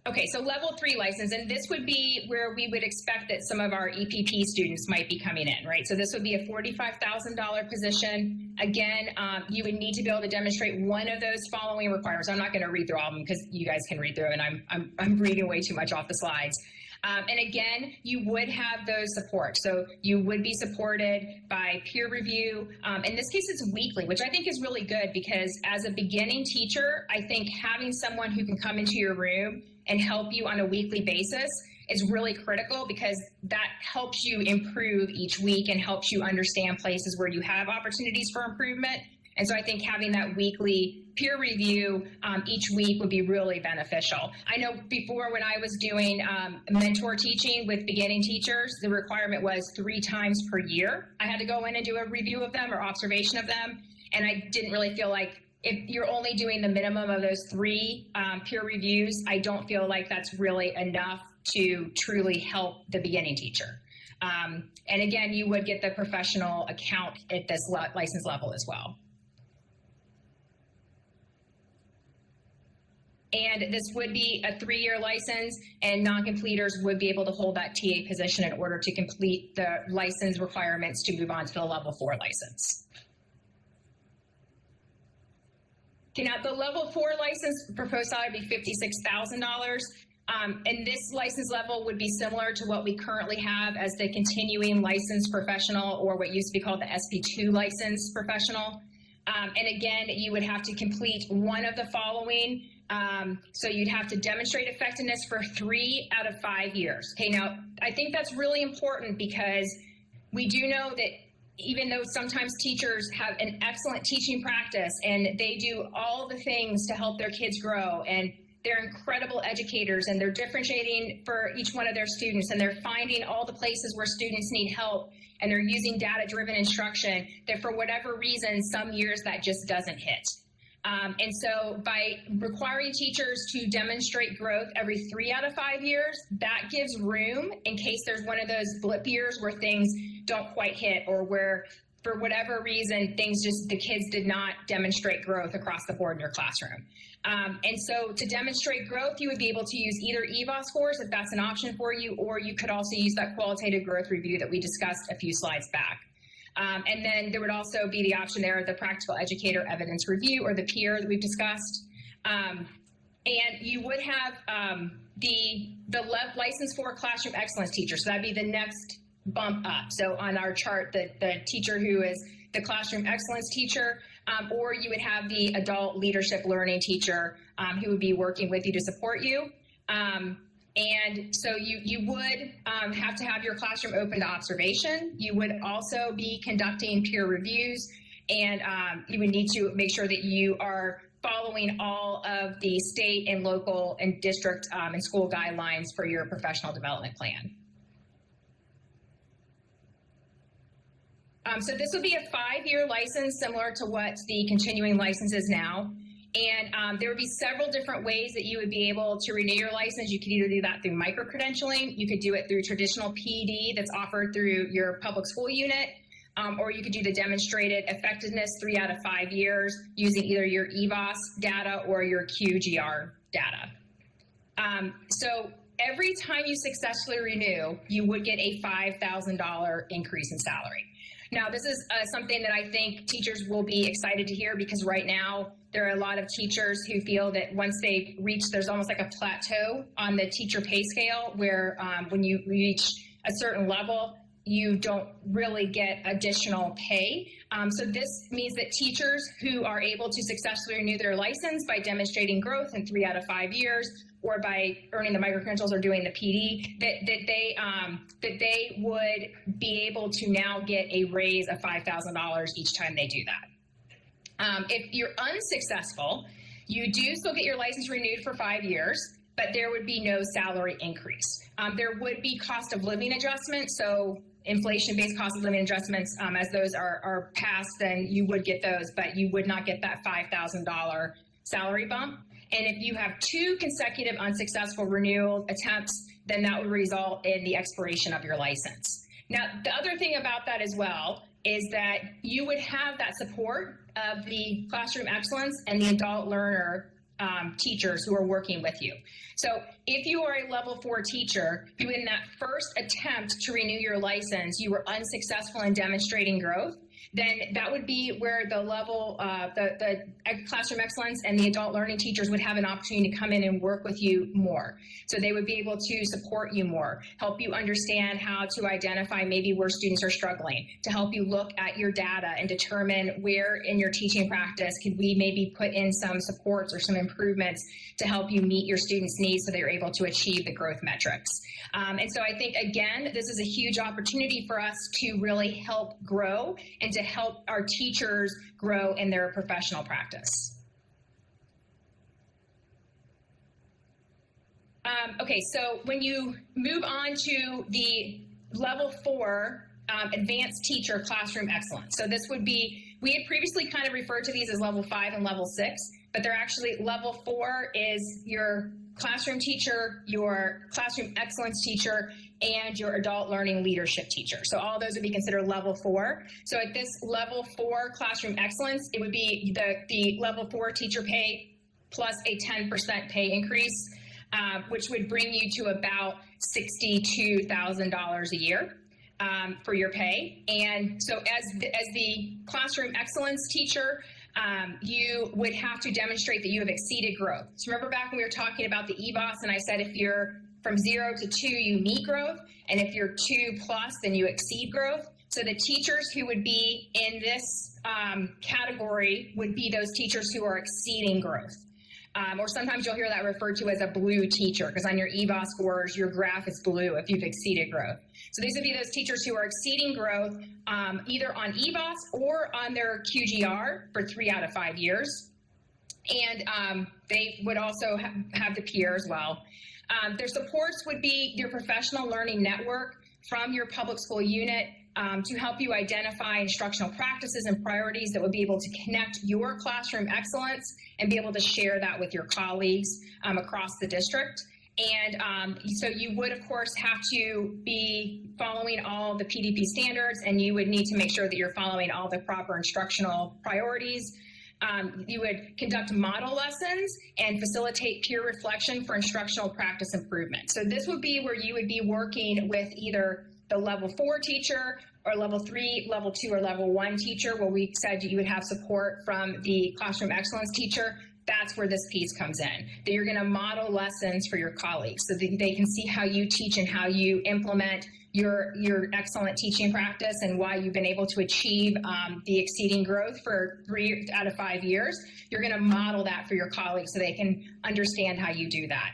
Okay, so level 3 license, and this would be where we would expect that some of our EPP students might be coming in, right? So this would be a $45,000 position. Again, you would need to be able to demonstrate one of those following requirements. I'm not going to read through all of them because you guys can read through, and I'm reading way too much off the slides. And again, you would have those supports. So you would be supported by peer review. In this case, it's weekly, which I think is really good because as a beginning teacher, I think having someone who can come into your room and help you on a weekly basis is really critical because that helps you improve each week and helps you understand places where you have opportunities for improvement. And so I think having that weekly peer review each week would be really beneficial. I know before when I was doing mentor teaching with beginning teachers, the requirement was 3 times per year. I had to go in and do a review of them or observation of them. And I didn't really feel like if you're only doing the minimum of those 3 peer reviews, I don't feel like that's really enough to truly help the beginning teacher. And again, you would get the professional account at this license level as well. And this would be a 3-year license, and non-completers would be able to hold that TA position in order to complete the license requirements to move on to the level 4 license. Okay, now the level 4 license proposed salary would be $56,000. And this license level would be similar to what we currently have as the continuing licensed professional, or what used to be called the SP2 licensed professional. And again, you would have to complete one of the following. So you'd have to demonstrate effectiveness for 3 out of 5 years. Okay, now I think that's really important because we do know that even though sometimes teachers have an excellent teaching practice and they do all the things to help their kids grow, and they're incredible educators and they're differentiating for each one of their students, and they're finding all the places where students need help, and they're using data-driven instruction, that for whatever reason, some years that just doesn't hit. And so by requiring teachers to demonstrate growth every 3 out of 5 years, that gives room in case there's one of those blip years where things don't quite hit, or where for whatever reason, the kids did not demonstrate growth across the board in your classroom. And so to demonstrate growth, you would be able to use either EVOS scores if that's an option for you, or you could also use that qualitative growth review that we discussed a few slides back. And then there would also be the option there of the practical educator evidence review, or the peer that we've discussed. And you would have the license for classroom excellence teacher. So that'd be the next bump up. So on our chart, the teacher who is the classroom excellence teacher, or you would have the adult leadership learning teacher who would be working with you to support you. And so you would have to have your classroom open to observation. You would also be conducting peer reviews, and you would need to make sure that you are following all of the state and local and district and school guidelines for your professional development plan. So this would be a 5-year license, similar to what the continuing license is now. And there would be several different ways that you would be able to renew your license. You could either do that through micro-credentialing, you could do it through traditional PED that's offered through your public school unit, or you could do the demonstrated effectiveness 3 out of 5 years using either your EVOS data or your QGR data. So every time you successfully renew, you would get a $5,000 increase in salary. Now, this is something that I think teachers will be excited to hear, because right now there are a lot of teachers who feel that once they reach, there's almost like a plateau on the teacher pay scale where when you reach a certain level, you don't really get additional pay. So this means that teachers who are able to successfully renew their license by demonstrating growth in 3 out of 5 years, or by earning the micro-credentials or doing the PD, that they would be able to now get a raise of $5,000 each time they do that. If you're unsuccessful, you do still get your license renewed for 5 years, but there would be no salary increase. There would be cost of living adjustments, so inflation-based cost of living adjustments, as those are passed, then you would get those, but you would not get that $5,000 salary bump. And if you have 2 consecutive unsuccessful renewal attempts, then that would result in the expiration of your license. Now, the other thing about that as well is that you would have that support of the classroom excellence and the adult learner teachers who are working with you. So if you are a level 4 teacher who in that first attempt to renew your license, you were unsuccessful in demonstrating growth, then that would be where the level, the classroom excellence and the adult learning teachers would have an opportunity to come in and work with you more. So they would be able to support you more, help you understand how to identify maybe where students are struggling, to help you look at your data and determine where in your teaching practice could we maybe put in some supports or some improvements to help you meet your students' needs so they're able to achieve the growth metrics. And so I think, again, this is a huge opportunity for us to really help grow and to help our teachers grow in their professional practice. Okay, so when you move on to the level 4 advanced teacher classroom excellence. So this would be, we had previously kind of referred to these as level 5 and level 6, but they're actually level 4 is your classroom teacher, your classroom excellence teacher, and your adult learning leadership teacher. So all those would be considered level 4. So at this level 4 classroom excellence, it would be the level 4 teacher pay plus a 10% pay increase, which would bring you to about $62,000 a year for your pay. And so as the classroom excellence teacher, you would have to demonstrate that you have exceeded growth. So remember back when we were talking about the EVOS, and I said if you're from 0 to 2, you meet growth, and if you're 2 plus, then you exceed growth. So the teachers who would be in this category would be those teachers who are exceeding growth. Or sometimes you'll hear that referred to as a blue teacher, because on your EVOS scores, your graph is blue if you've exceeded growth. So these would be those teachers who are exceeding growth either on EVOS or on their QGR for 3 out of 5 years. And they would also have the peer as well. Their supports would be your professional learning network from your public school unit to help you identify instructional practices and priorities that would be able to connect your classroom excellence and be able to share that with your colleagues across the district. And so you would, of course, have to be following all the PDP standards, and you would need to make sure that you're following all the proper instructional priorities. You would conduct model lessons and facilitate peer reflection for instructional practice improvement. So this would be where you would be working with either the level 4 teacher or level 3, level 2, or level 1 teacher, where we said you would have support from the classroom excellence teacher that's where this piece comes in, that you're going to model lessons for your colleagues so that they can see how you teach and how you implement your excellent teaching practice and why you've been able to achieve the exceeding growth for 3 out of 5 years. You're going to model that for your colleagues so they can understand how you do that.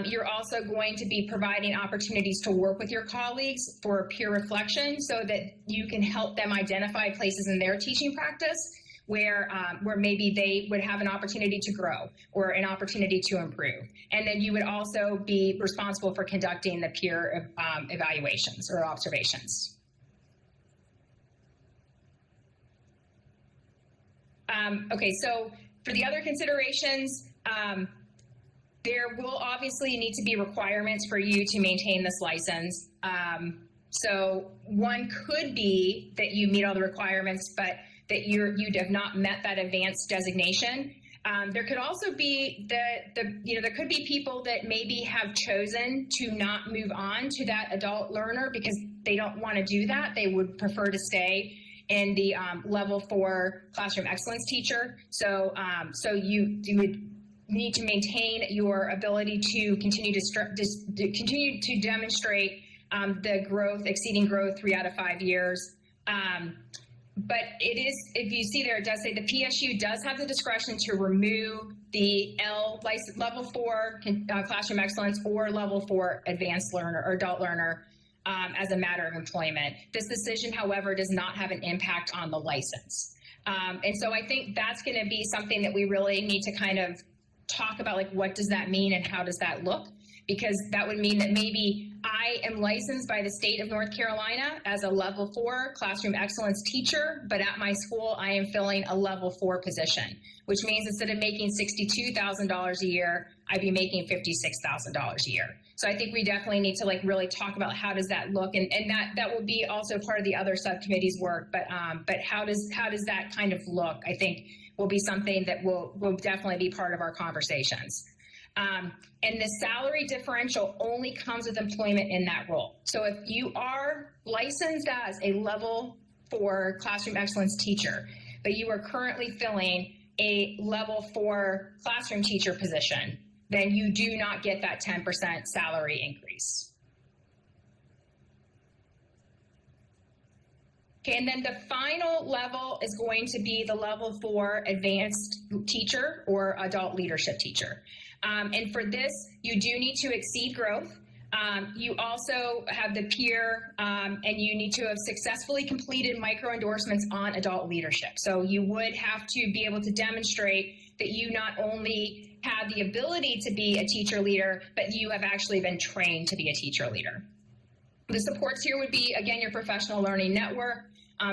You're also going to be providing opportunities to work with your colleagues for peer reflection so that you can help them identify places in their teaching practice where maybe they would have an opportunity to grow or an opportunity to improve. And then you would also be responsible for conducting the peer evaluations or observations. Okay, so for the other considerations, there will obviously need to be requirements for you to maintain this license. So one could be that you meet all the requirements, but that you have not met that advanced designation. There could also be there could be people that maybe have chosen to not move on to that adult learner because they don't want to do that. They would prefer to stay in the level 4 classroom excellence teacher. So you would need to maintain your ability to continue to demonstrate the growth, exceeding growth 3 out of 5 years. But it is, if you see there, it does say the PSU does have the discretion to remove the level 4 classroom excellence or level 4 advanced learner or adult learner as a matter of employment. This decision, however, does not have an impact on the license. And so I think that's going to be something that we really need to kind of talk about, like, what does that mean and how does that look? Because that would mean that maybe I am licensed by the state of North Carolina as a level 4 classroom excellence teacher, but at my school I am filling a level 4 position, which means instead of making $62,000 a year, I'd be making $56,000 a year. So I think we definitely need to really talk about how does that look, and that will be also part of the other subcommittee's work. But how does that kind of look? I think will be something that will definitely be part of our conversations. And the salary differential only comes with employment in that role. So if you are licensed as a level 4 classroom excellence teacher, but you are currently filling a level 4 classroom teacher position, then you do not get that 10% salary increase. Okay, and then the final level is going to be the level 4 advanced teacher or adult leadership teacher. And for this, you do need to exceed growth. You also have the peer, and you need to have successfully completed micro endorsements on adult leadership. So you would have to be able to demonstrate that you not only have the ability to be a teacher leader, but you have actually been trained to be a teacher leader. The supports here would be, again, your professional learning network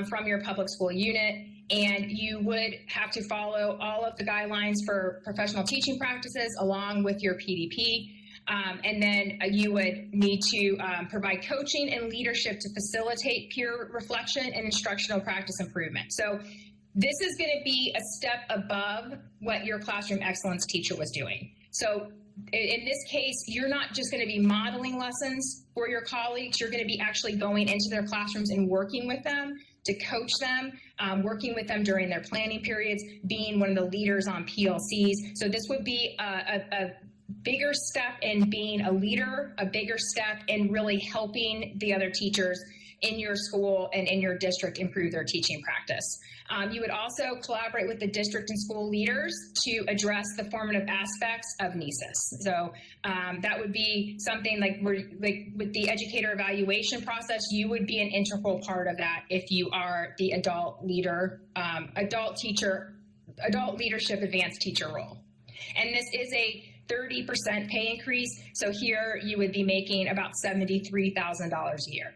from your public school unit, and you would have to follow all of the guidelines for professional teaching practices along with your PDP. And then you would need to provide coaching and leadership to facilitate peer reflection and instructional practice improvement. So this is going to be a step above what your classroom excellence teacher was doing. So in this case, you're not just going to be modeling lessons for your colleagues. You're going to be actually going into their classrooms and working with them to coach them, working with them during their planning periods, being one of the leaders on PLCs. So this would be a bigger step in being a leader, a bigger step in really helping the other teachers in your school and in your district improve their teaching practice. You would also collaborate with the district and school leaders to address the formative aspects of NESIS. So that would be something like with the educator evaluation process, you would be an integral part of that if you are the adult leader, adult leadership advanced teacher role. And this is a 30% pay increase. So here you would be making about $73,000 a year.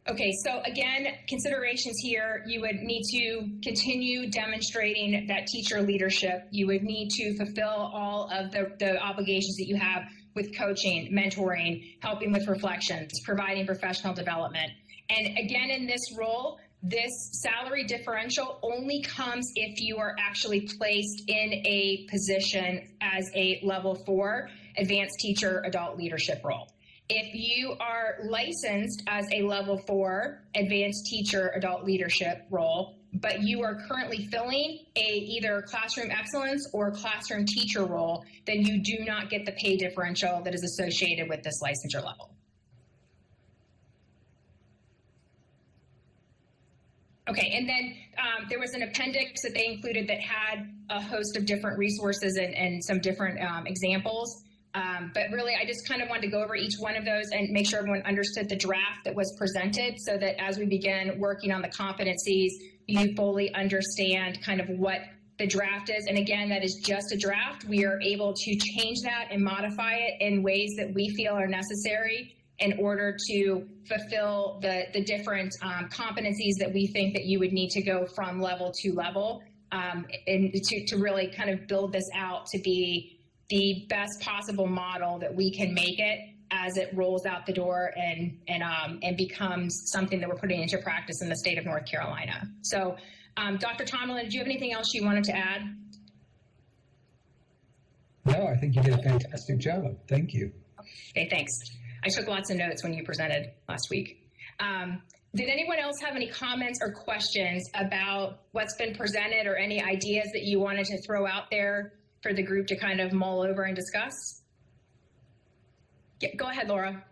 Okay, so again, considerations here, you would need to continue demonstrating that teacher leadership. You would need to fulfill all of the obligations that you have with coaching, mentoring, helping with reflections, providing professional development. And again, in this role, this salary differential only comes if you are actually placed in a position as a level 4 advanced teacher adult leadership role. If you are licensed as a level 4 advanced teacher adult leadership role, but you are currently filling either classroom excellence or classroom teacher role, then you do not get the pay differential that is associated with this licensure level. Okay, and then there was an appendix that they included that had a host of different resources and some different examples. But really, I just kind of wanted to go over each one of those and make sure everyone understood the draft that was presented so that as we begin working on the competencies, you fully understand kind of what the draft is. And again, that is just a draft. We are able to change that and modify it in ways that we feel are necessary in order to fulfill the different competencies that we think that you would need to go from level to level, and to really kind of build this out to be the best possible model that we can make it as it rolls out the door and becomes something that we're putting into practice in the state of North Carolina. So, Dr. Tomlin, did you have anything else you wanted to add? No, I think you did a fantastic job. Thank you. Okay, thanks. I took lots of notes when you presented last week. Did anyone else have any comments or questions about what's been presented or any ideas that you wanted to throw out there for the group to kind of mull over and discuss? Yeah, go ahead, Laura.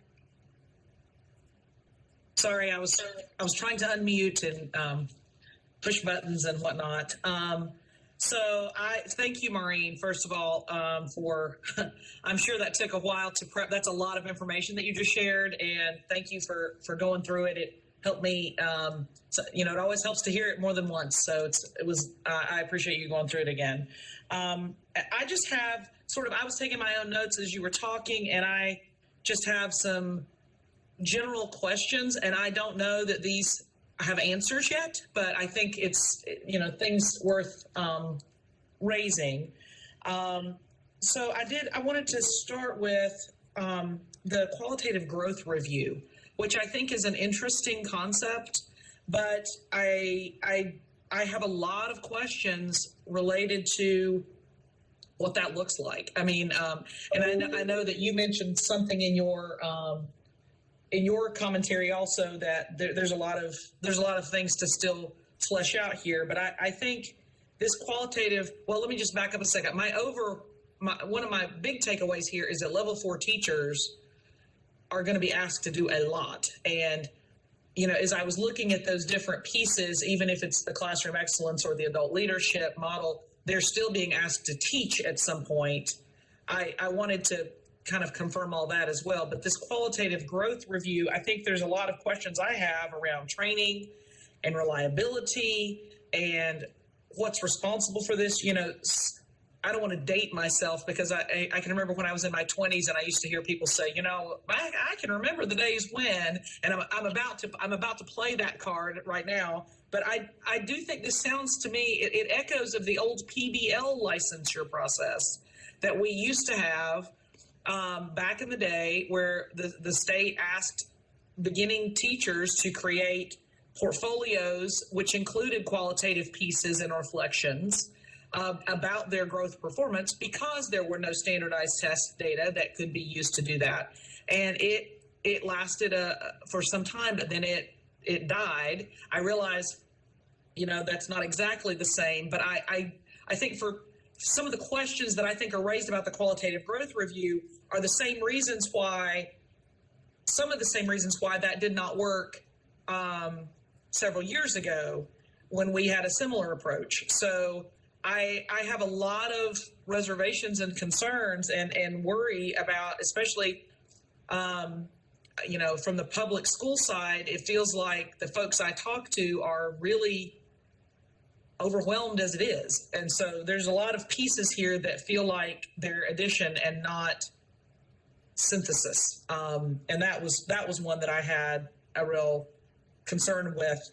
Sorry, I was trying to unmute and push buttons and whatnot. So I thank you, Maureen, first of all, for, I'm sure that took a while to prep. That's a lot of information that you just shared, and thank you for going through it. It helped me, so, you know, it always helps to hear it more than once. So I appreciate you going through it again. I just have I was taking my own notes as you were talking, and I just have some general questions, and I don't know that these have answers yet, but I think it's, you know, things worth raising. So I wanted to start with the qualitative growth review, which I think is an interesting concept, but I have a lot of questions related to what that looks like. I mean, and I know that you mentioned something in your commentary also that there's a lot of things to still flesh out here. But I think this qualitative. Well, let me just back up a second. One of my big takeaways here is that level 4 teachers are going to be asked to do a lot. And you know, as I was looking at those different pieces, even if it's the classroom excellence or the adult leadership model, they're still being asked to teach at some point. I wanted to kind of confirm all that as well. But this qualitative growth review, I think there's a lot of questions I have around training and reliability and what's responsible for this. You know, I don't want to date myself because I can remember when I was in my 20s and I used to hear people say, you know, I can remember the days when, and I'm about to play that card right now. But I do think this sounds to me, it echoes of the old PBL licensure process that we used to have back in the day, where the state asked beginning teachers to create portfolios, which included qualitative pieces and reflections about their growth performance, because there were no standardized test data that could be used to do that. And it lasted for some time, but then it died. I realize, you know, that's not exactly the same, but I think for some of the questions that I think are raised about the qualitative growth review are some of the same reasons why that did not work several years ago when we had a similar approach. So I have a lot of reservations and concerns and worry about, especially, you know, from the public school side. It feels like the folks I talk to are really overwhelmed as it is. And so there's a lot of pieces here that feel like they're addition and not synthesis. And that was one that I had a real concern with.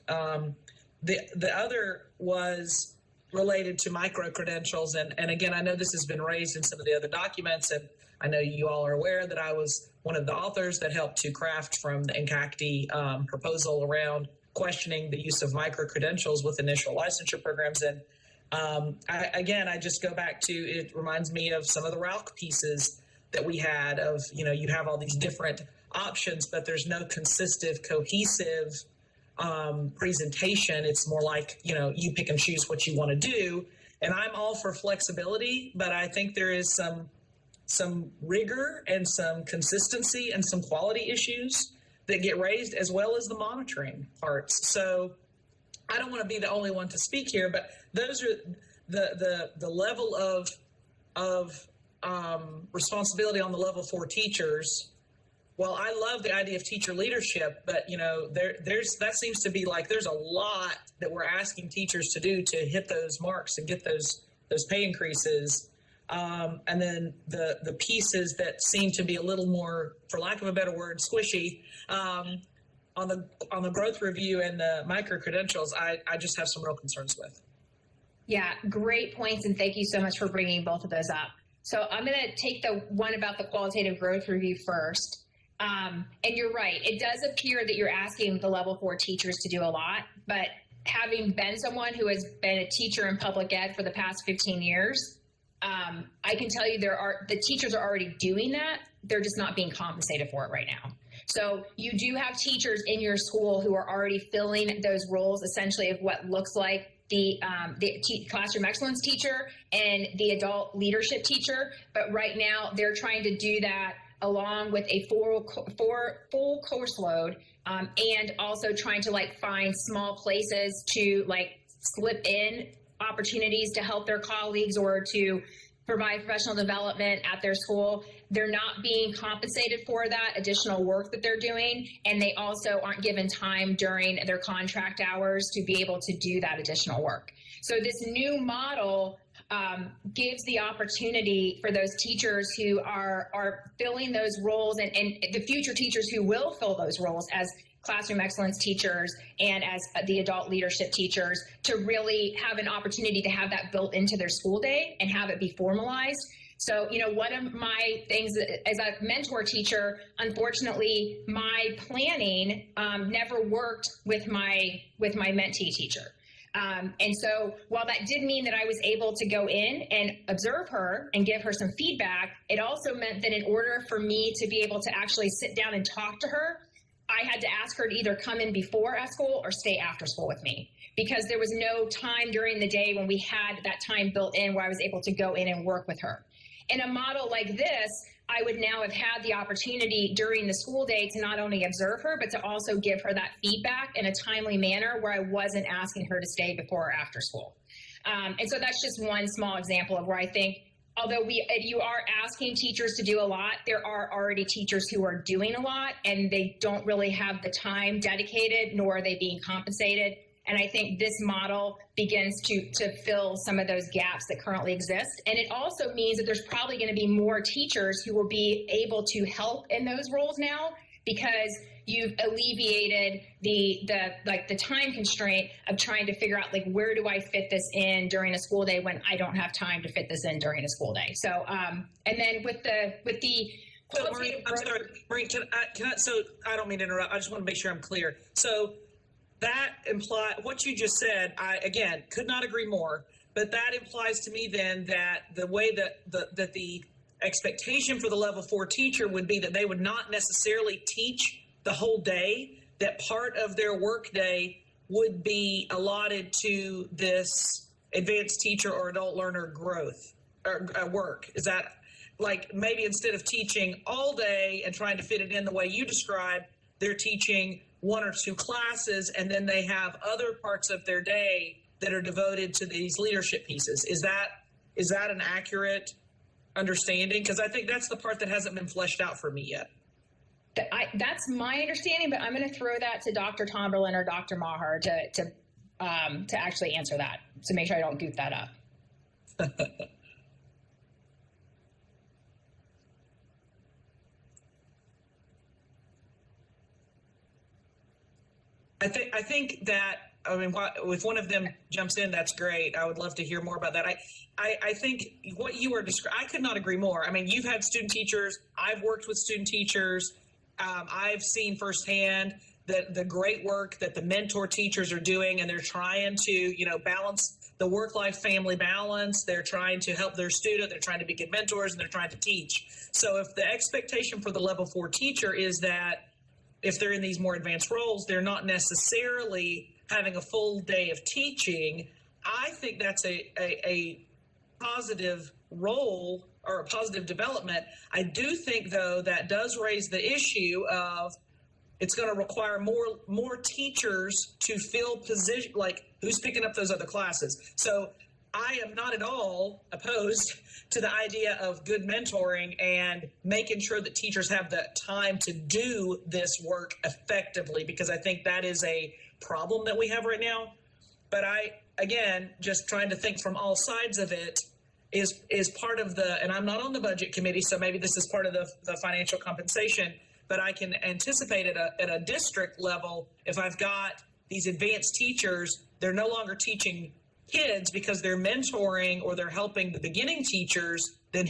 The other was related to micro-credentials. And again, I know this has been raised in some of the other documents, and I know you all are aware that I was one of the authors that helped to craft from the NCACTE proposal around questioning the use of micro-credentials with initial licensure programs. And I just go back to, it reminds me of some of the RALC pieces that we had of, you know, you have all these different options, but there's no consistent, cohesive presentation. It's more like, you pick and choose what you want to do. And I'm all for flexibility, but I think there is some rigor and some consistency and some quality issues that get raised, as well as the monitoring parts. So I don't want to be the only one to speak here, but those are the level of responsibility on the level 4 teachers. Well, I love the idea of teacher leadership, but that seems to be like there's a lot that we're asking teachers to do to hit those marks and get those pay increases. And then the pieces that seem to be a little more, for lack of a better word, squishy, on the growth review and the micro credentials, I just have some real concerns with. Yeah, great points, and thank you so much for bringing both of those up. So I'm going to take the one about the qualitative growth review first. And you're right. It does appear that you're asking the level 4 teachers to do a lot, but having been someone who has been a teacher in public ed for the past 15 years, I can tell you the teachers are already doing that. They're just not being compensated for it right now. So you do have teachers in your school who are already filling those roles, essentially, of what looks like the classroom excellence teacher and the adult leadership teacher. But right now they're trying to do that along with a full course load, and also trying to find small places to slip in opportunities to help their colleagues or to provide professional development at their school. They're not being compensated for that additional work that they're doing, and they also aren't given time during their contract hours to be able to do that additional work. So this new model gives the opportunity for those teachers who are filling those roles, and the future teachers who will fill those roles as classroom excellence teachers and as the adult leadership teachers, to really have an opportunity to have that built into their school day and have it be formalized. So, one of my things as a mentor teacher, unfortunately, my planning never worked with my mentee teacher. And so while that did mean that I was able to go in and observe her and give her some feedback, it also meant that in order for me to be able to actually sit down and talk to her, I had to ask her to either come in before at school or stay after school with me, because there was no time during the day when we had that time built in where I was able to go in and work with her. In a model like this, I would now have had the opportunity during the school day to not only observe her, but to also give her that feedback in a timely manner where I wasn't asking her to stay before or after school. And so that's just one small example of where I think, although you are asking teachers to do a lot, there are already teachers who are doing a lot, and they don't really have the time dedicated, nor are they being compensated. And I think this model begins to fill some of those gaps that currently exist. And it also means that there's probably going to be more teachers who will be able to help in those roles now, because you've alleviated the time constraint of trying to figure out where do I fit this in during a school day when I don't have time to fit this in during a school day. So and then with the So Maureen, I'm sorry, Maureen, can I, so I don't mean to interrupt. I just want to make sure I'm clear. So that implies, what you just said, I, again, could not agree more, but that implies to me then that the way that the expectation for the level 4 teacher would be that they would not necessarily teach the whole day, that part of their work day would be allotted to this advanced teacher or adult learner growth or work. Is that maybe instead of teaching all day and trying to fit it in the way you described, they're teaching 1 or 2 classes, and then they have other parts of their day that are devoted to these leadership pieces. Is that an accurate understanding? Because I think that's the part that hasn't been fleshed out for me yet. That's my understanding, but I'm going to throw that to Dr. Tomberlin or Dr. Maher to actually answer that, to make sure I don't goof that up. I think that, I mean, if one of them jumps in, that's great. I would love to hear more about that. I think what you were describing, I could not agree more. I mean, you've had student teachers. I've worked with student teachers. I've seen firsthand the great work that the mentor teachers are doing, and they're trying to, you know, balance the work-life family balance. They're trying to help their student. They're trying to be good mentors, and they're trying to teach. So if the expectation for the level 4 teacher is that if they're in these more advanced roles, they're not necessarily having a full day of teaching, I think that's a positive role or a positive development. I do think, though, that does raise the issue of it's going to require more teachers to fill position, like who's picking up those other classes. So I am not at all opposed to the idea of good mentoring and making sure that teachers have the time to do this work effectively, because I think that is a problem that we have right now. But again, just trying to think from all sides of it is part of and I'm not on the budget committee, so maybe this is part of the financial compensation, but I can anticipate at a district level, if I've got these advanced teachers, they're no longer teaching kids because they're mentoring or they're helping the beginning teachers, then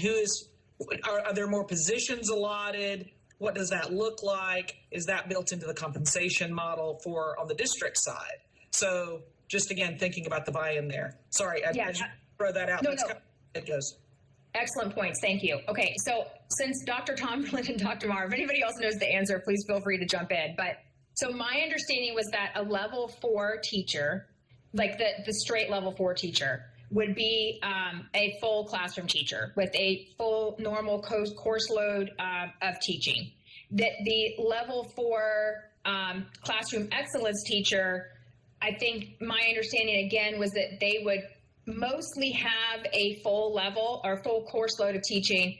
are there more positions allotted? What does that look like? Is that built into the compensation model on the district side? So just again, thinking about the buy-in there. Sorry, I just throw that out. No, That's no. kind of how it goes. Excellent points. Thank you. Okay, so since Dr. Tomberlin and Dr. Marr, if anybody else knows the answer, please feel free to jump in. But so my understanding was that a level 4 teacher, like the straight level 4 teacher, would be a full classroom teacher with a full normal course load of teaching. That the level 4 classroom excellence teacher, I think my understanding again was that they would mostly have a full level or full course load of teaching,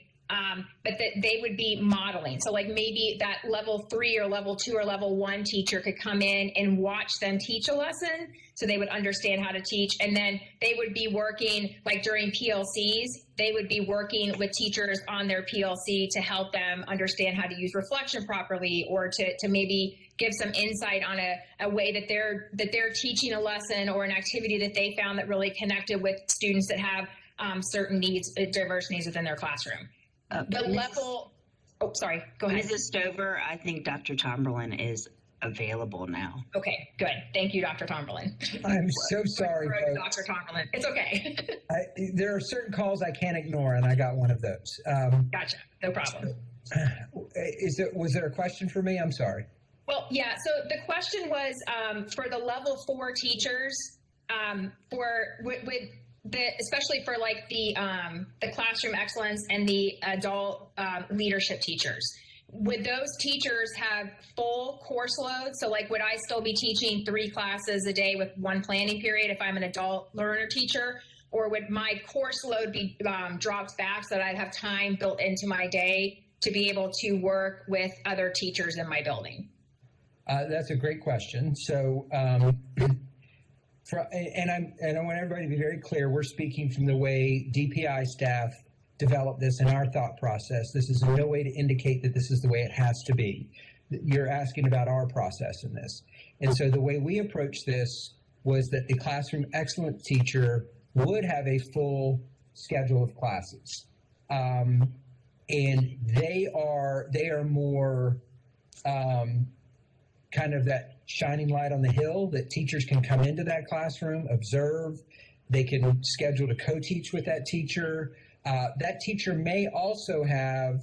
but that they would be modeling. So like maybe that level 3 or level 2 or level 1 teacher could come in and watch them teach a lesson so they would understand how to teach. And then they would be working, like during PLCs, they would be working with teachers on their PLC to help them understand how to use reflection properly, or to maybe give some insight on a way that they're teaching a lesson or an activity that they found that really connected with students that have certain needs, diverse needs within their classroom. Sorry, go ahead. Mrs. Stover, I think Dr. Tomberlin is available now. Okay, good. Thank you, Dr. Tomberlin. I'm so sorry, folks. Dr. Tomberlin. It's okay. There are certain calls I can't ignore, and I got one of those. Gotcha. No problem. Was there a question for me? I'm sorry. Well, yeah. So the question was for the level 4 teachers, especially for like the classroom excellence and the adult leadership teachers. Would those teachers have full course load? So like, would I still be teaching 3 classes a day with 1 planning period if I'm an adult learner teacher? Or would my course load be dropped back so that I'd have time built into my day to be able to work with other teachers in my building? That's a great question. So, and I want everybody to be very clear. We're speaking from the way DPI staff develop this in our thought process. This is in no way to indicate that this is the way it has to be. You're asking about our process in this. And so the way we approached this was that the classroom excellence teacher would have a full schedule of classes. And they are more kind of that shining light on the hill that teachers can come into that classroom, observe. They can schedule to co-teach with that teacher. That teacher may also have,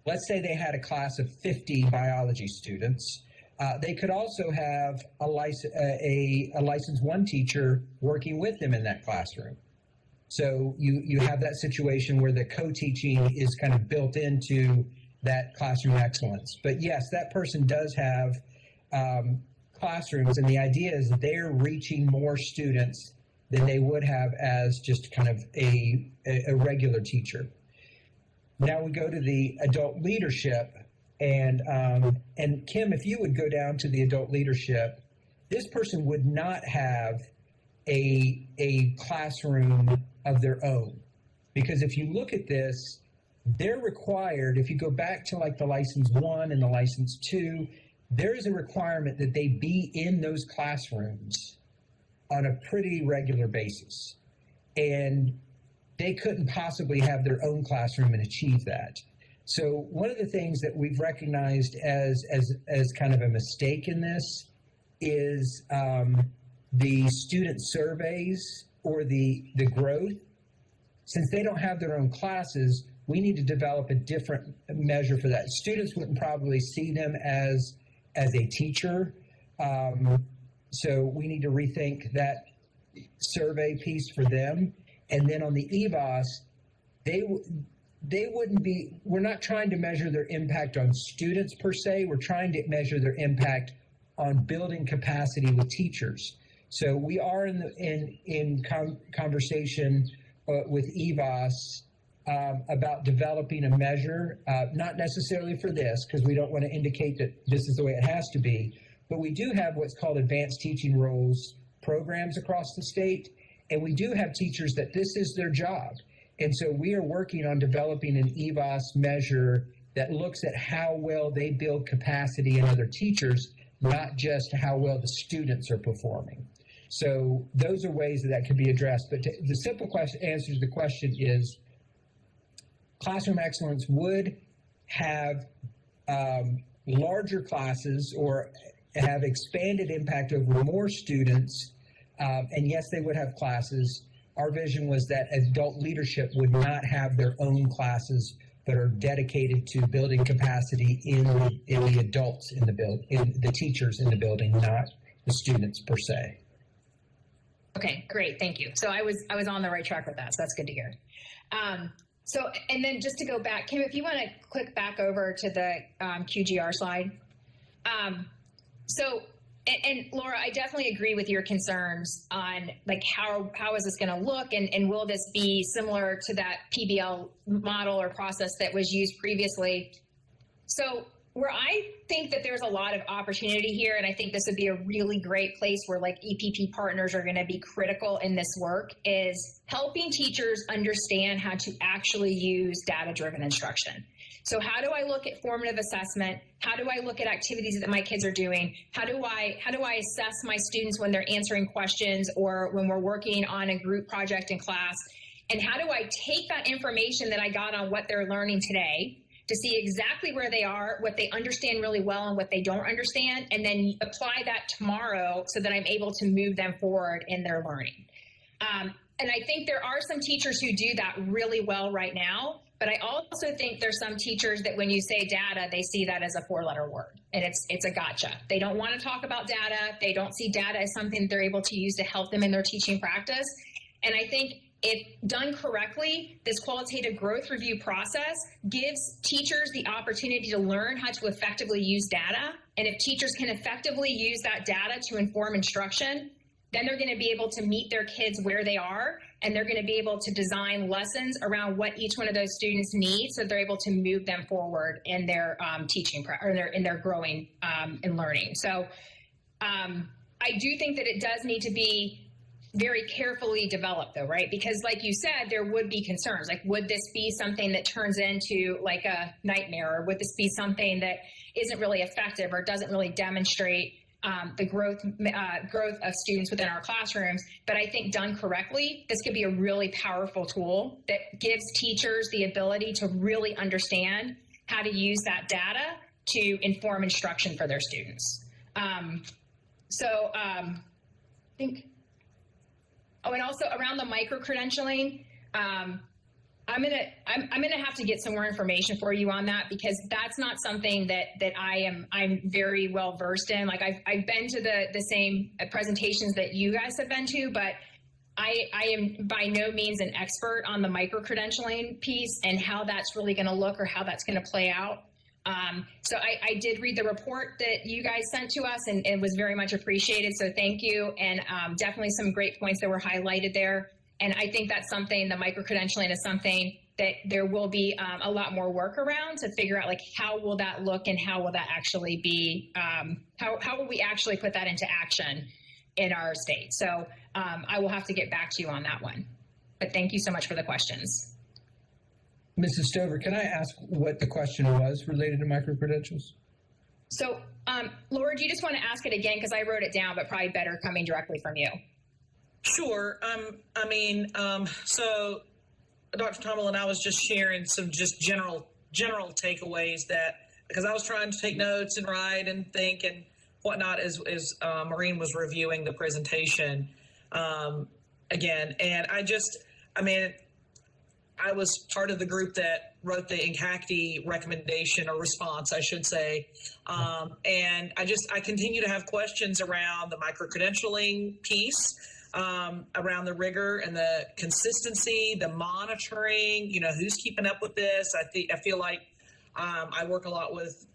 let's say they had a class of 50 biology students. They could also have a licensed 1 teacher working with them in that classroom. So you have that situation where the co-teaching is kind of built into that classroom excellence. But yes, that person does have classrooms, and the idea is they're reaching more students than they would have as just kind of a regular teacher. Now we go to the adult leadership, and Kim, if you would go down to the adult leadership, this person would not have a classroom of their own, because if you look at this, they're required, if you go back to like the license 1 and the license 2, there is a requirement that they be in those classrooms on a pretty regular basis. And they couldn't possibly have their own classroom and achieve that. So one of the things that we've recognized as kind of a mistake in this is the student surveys or the growth. Since they don't have their own classes, we need to develop a different measure for that. Students wouldn't probably see them as a teacher. So we need to rethink that survey piece for them. And then on the EVOS, they wouldn't be, we're not trying to measure their impact on students per se. We're trying to measure their impact on building capacity with teachers. So we are in conversation with EVOS about developing a measure, not necessarily for this, because we don't want to indicate that this is the way it has to be, but we do have what's called advanced teaching roles programs across the state, and we do have teachers that this is their job. And so we are working on developing an EVOS measure that looks at how well they build capacity in other teachers, not just how well the students are performing. So those are ways that can be addressed. But the simple answer to the question is classroom excellence would have larger classes or have expanded impact over more students. And yes, they would have classes. Our vision was that adult leadership would not have their own classes, but are dedicated to building capacity in the adults in the teachers in the building, not the students per se. Okay, great, thank you. So I was on the right track with that, so that's good to hear. So, and then just to go back, Kim, if you want to click back over to the QGR slide. And Laura, I definitely agree with your concerns on like how is this going to look, and will this be similar to that PBL model or process that was used previously? So where I think that there's a lot of opportunity here, and I think this would be a really great place where like EPP partners are going to be critical in this work, is helping teachers understand how to actually use data-driven instruction. So how do I look at formative assessment? How do I look at activities that my kids are doing? How do I assess my students when they're answering questions or when we're working on a group project in class? And how do I take that information that I got on what they're learning today to see exactly where they are, what they understand really well and what they don't understand, and then apply that tomorrow so that I'm able to move them forward in their learning. And I think there are some teachers who do that really well right now, but I also think there's some teachers that when you say data, they see that as a four-letter word, and it's a gotcha. They don't want to talk about data. They don't see data as something that they're able to use to help them in their teaching practice. And I think if done correctly, this qualitative growth review process gives teachers the opportunity to learn how to effectively use data. And if teachers can effectively use that data to inform instruction, then they're going to be able to meet their kids where they are, and they're going to be able to design lessons around what each one of those students needs, so they're able to move them forward in their teaching or in their growing and learning. So I do think that it does need to be very carefully developed, though, right? Because like you said, there would be concerns. Like, would this be something that turns into like a nightmare, or would this be something that isn't really effective or doesn't really demonstrate the growth of students within our classrooms? But I think done correctly, this could be a really powerful tool that gives teachers the ability to really understand how to use that data to inform instruction for their students. I think, and also around the micro-credentialing, I'm gonna have to get some more information for you on that, because that's not something that I'm very well versed in. Like I've been to the same presentations that you guys have been to, but I am by no means an expert on the micro-credentialing piece and how that's really going to look or how that's going to play out. So I did read the report that you guys sent to us, and it was very much appreciated. So thank you. And definitely some great points that were highlighted there. And I think that's something, the micro-credentialing is something that there will be a lot more work around to figure out, like, how will that look and how will that actually be, how will we actually put that into action in our state? So I will have to get back to you on that one. But thank you so much for the questions. Mrs. Stover, can I ask what the question was related to micro-credentials? So Laura, do you just want to ask it again? Because I wrote it down, but probably better coming directly from you. Sure. So Dr. Tommel and I was just sharing some just general general takeaways that, because I was trying to take notes and write and think and whatnot as Maureen was reviewing the presentation again. And I was part of the group that wrote the NCACTE recommendation or response, I should say. And I continue to have questions around the micro-credentialing piece, around the rigor and the consistency, the monitoring, who's keeping up with this. I feel like I work a lot with,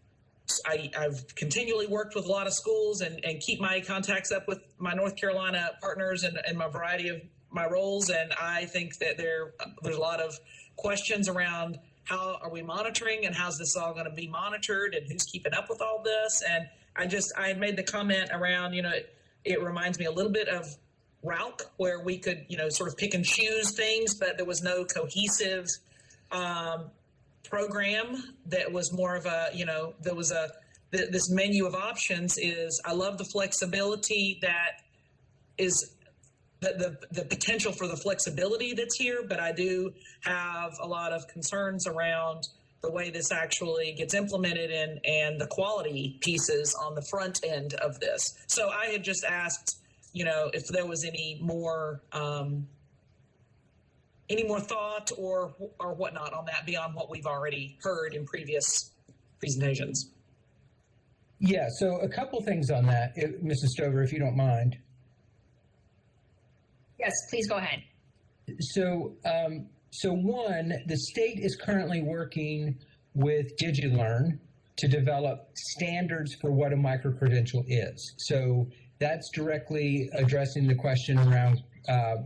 I've continually worked with a lot of schools and keep my contacts up with my North Carolina partners and my variety of my roles. And I think that there's a lot of questions around how are we monitoring and how's this all going to be monitored and who's keeping up with all this. And I had made the comment around, it reminds me a little bit of RALC, where we could, sort of pick and choose things, but there was no cohesive program that was more of a, there was this menu of options. I love the flexibility that is the potential for the flexibility that's here, but I do have a lot of concerns around the way this actually gets implemented and the quality pieces on the front end of this. So I had just asked, if there was any more thought or whatnot on that beyond what we've already heard in previous presentations. Yeah, so a couple things on that, Mrs. Stover, if you don't mind. Yes, please go ahead. So one, the state is currently working with DigiLearn to develop standards for what a microcredential is. So that's directly addressing the question around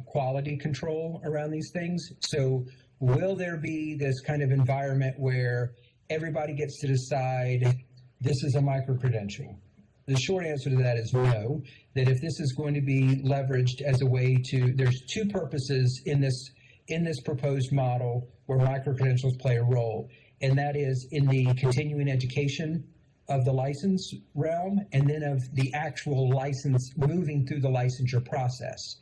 quality control around these things. So will there be this kind of environment where everybody gets to decide this is a microcredential? The short answer to that is no, that if this is going to be leveraged as a way to, there's two purposes in this proposed model where microcredentials play a role, and that is in the continuing education of the license realm and then of the actual license moving through the licensure process.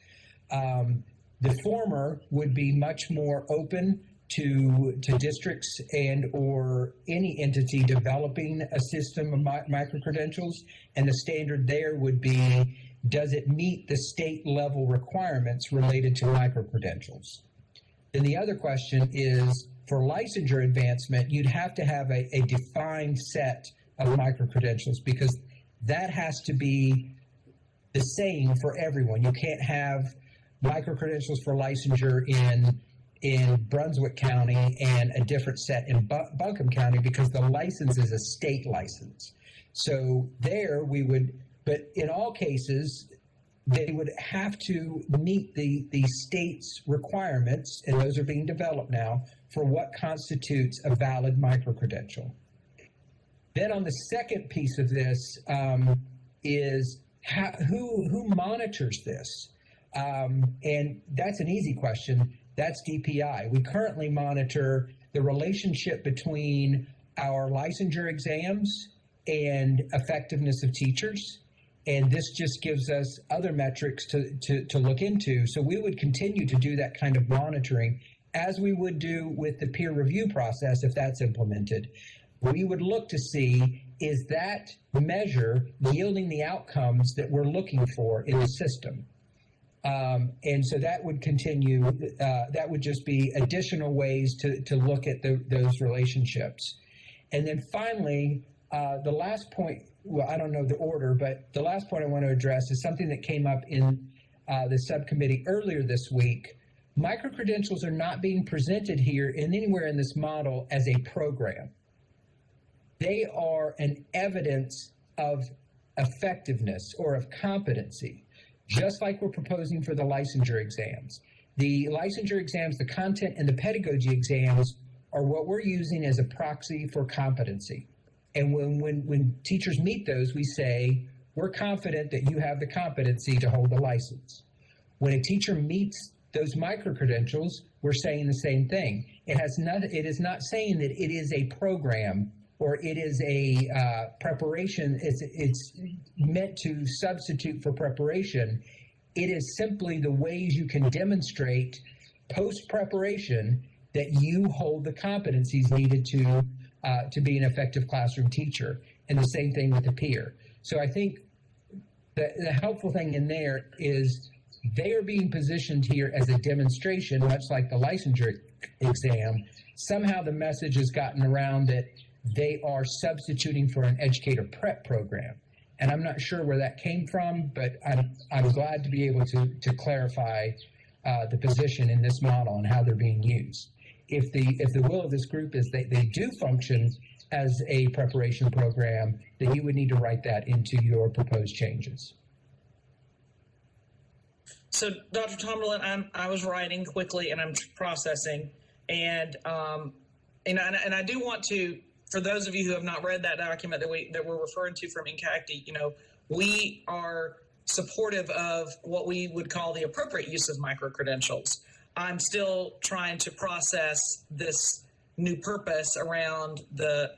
The former would be much more open to districts and or any entity developing a system of microcredentials, and the standard there would be, does it meet the state level requirements related to microcredentials? Then the other question is, for licensure advancement, you'd have to have a defined set of microcredentials because that has to be the same for everyone. You can't have microcredentials for licensure in Brunswick County and a different set in Buncombe County because the license is a state license. So there we would, but in all cases, they would have to meet the state's requirements, and those are being developed now, for what constitutes a valid microcredential. Then on the second piece of this is who monitors this? And that's an easy question. That's DPI. We currently monitor the relationship between our licensure exams and effectiveness of teachers. And this just gives us other metrics to look into. So we would continue to do that kind of monitoring as we would do with the peer review process if that's implemented. We would look to see, is that measure yielding the outcomes that we're looking for in the system? And so that would continue, that would just be additional ways to look at those relationships. And then finally, the last point, well, I don't know the order, but the last point I want to address is something that came up in the subcommittee earlier this week. Microcredentials are not being presented here and anywhere in this model as a program. They are an evidence of effectiveness or of competency, just like we're proposing for the licensure exams. The licensure exams, the content and the pedagogy exams are what we're using as a proxy for competency. And when teachers meet those, we say, we're confident that you have the competency to hold the license. When a teacher meets those microcredentials, we're saying the same thing. It is not saying that it is a program or it is a preparation. It's meant to substitute for preparation. It is simply the ways you can demonstrate post-preparation that you hold the competencies needed to to be an effective classroom teacher, and the same thing with a peer. So I think the helpful thing in there is they are being positioned here as a demonstration, much like the licensure exam. Somehow the message has gotten around that they are substituting for an educator prep program. And I'm not sure where that came from, but I'm glad to be able to clarify the position in this model and how they're being used. If the will of this group is that they do function as a preparation program, then you would need to write that into your proposed changes. So, Dr. Tomberlin, I was writing quickly and I'm processing, and I do want to, for those of you who have not read that document that we're referring to from INCACTI, we are supportive of what we would call the appropriate use of micro-credentials. I'm still trying to process this new purpose around the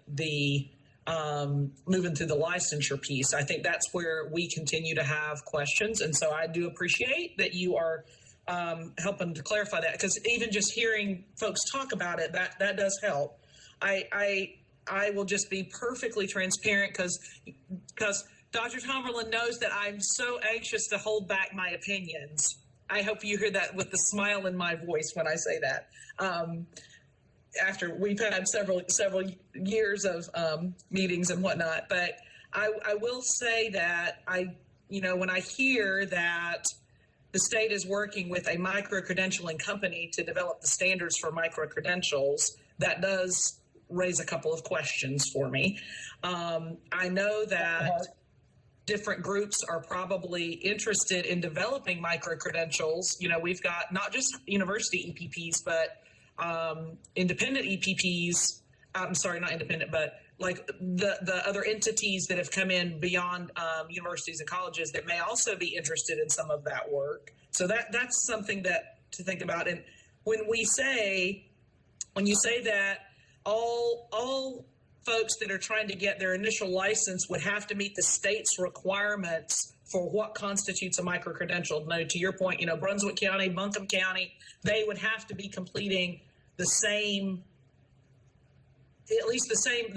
moving through the licensure piece. I think that's where we continue to have questions, and so I do appreciate that you are helping to clarify that, because even just hearing folks talk about it, that does help. I will just be perfectly transparent, because Dr. Tomberlin knows that I'm so anxious to hold back my opinions. I hope you hear that with the smile in my voice when I say that. After we've had several years of meetings and whatnot, but I will say that when I hear that the state is working with a micro-credentialing company to develop the standards for micro-credentials, that does raise a couple of questions for me. I know that different groups are probably interested in developing micro-credentials. We've got not just university EPPs, but independent EPPs. I'm sorry, not independent, but like the other entities that have come in beyond universities and colleges that may also be interested in some of that work. So that's something to think about. And when you say that all folks that are trying to get their initial license would have to meet the state's requirements for what constitutes a micro-credential. No, to your point, Brunswick County, Buncombe County, they would have to be completing the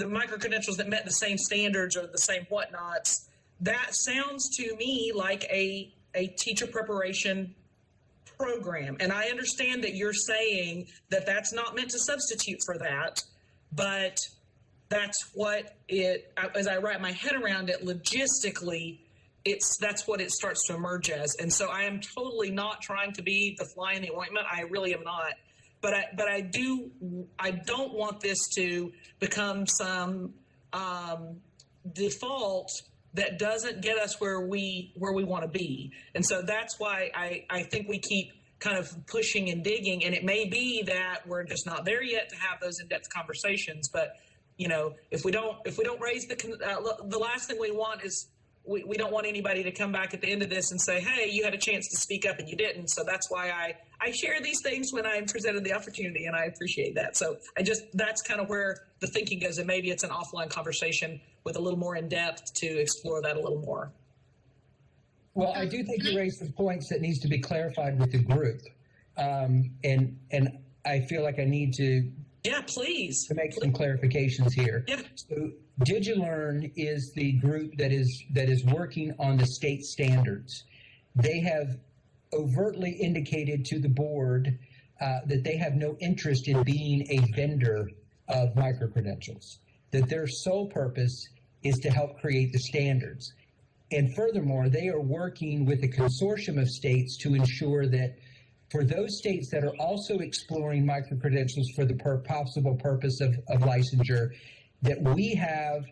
micro-credentials that met the same standards or the same whatnots. That sounds to me like a teacher preparation program. And I understand that you're saying that that's not meant to substitute for that, but that's what as I wrap my head around it logistically, that's what it starts to emerge as. And so I am totally not trying to be the fly in the ointment. I really am not. But I don't want this to become some default that doesn't get us where we want to be. And so that's why I think we keep kind of pushing and digging. And it may be that we're just not there yet to have those in-depth conversations. But if we don't raise the last thing we want is we don't want anybody to come back at the end of this and say, hey, you had a chance to speak up and you didn't. So that's why I share these things when I'm presented the opportunity, and I appreciate that. So that's kind of where the thinking goes, and maybe it's an offline conversation with a little more in depth to explore that a little more. Well, I do think you raised some points that needs to be clarified with the group. And I feel like I need to please make some clarifications here. Yeah. So DigiLearn is the group that is working on the state standards. They have overtly indicated to the board that they have no interest in being a vendor of micro-credentials, that their sole purpose is to help create the standards. And furthermore, they are working with a consortium of states to ensure that for those states that are also exploring micro-credentials for the possible purpose of licensure, that we have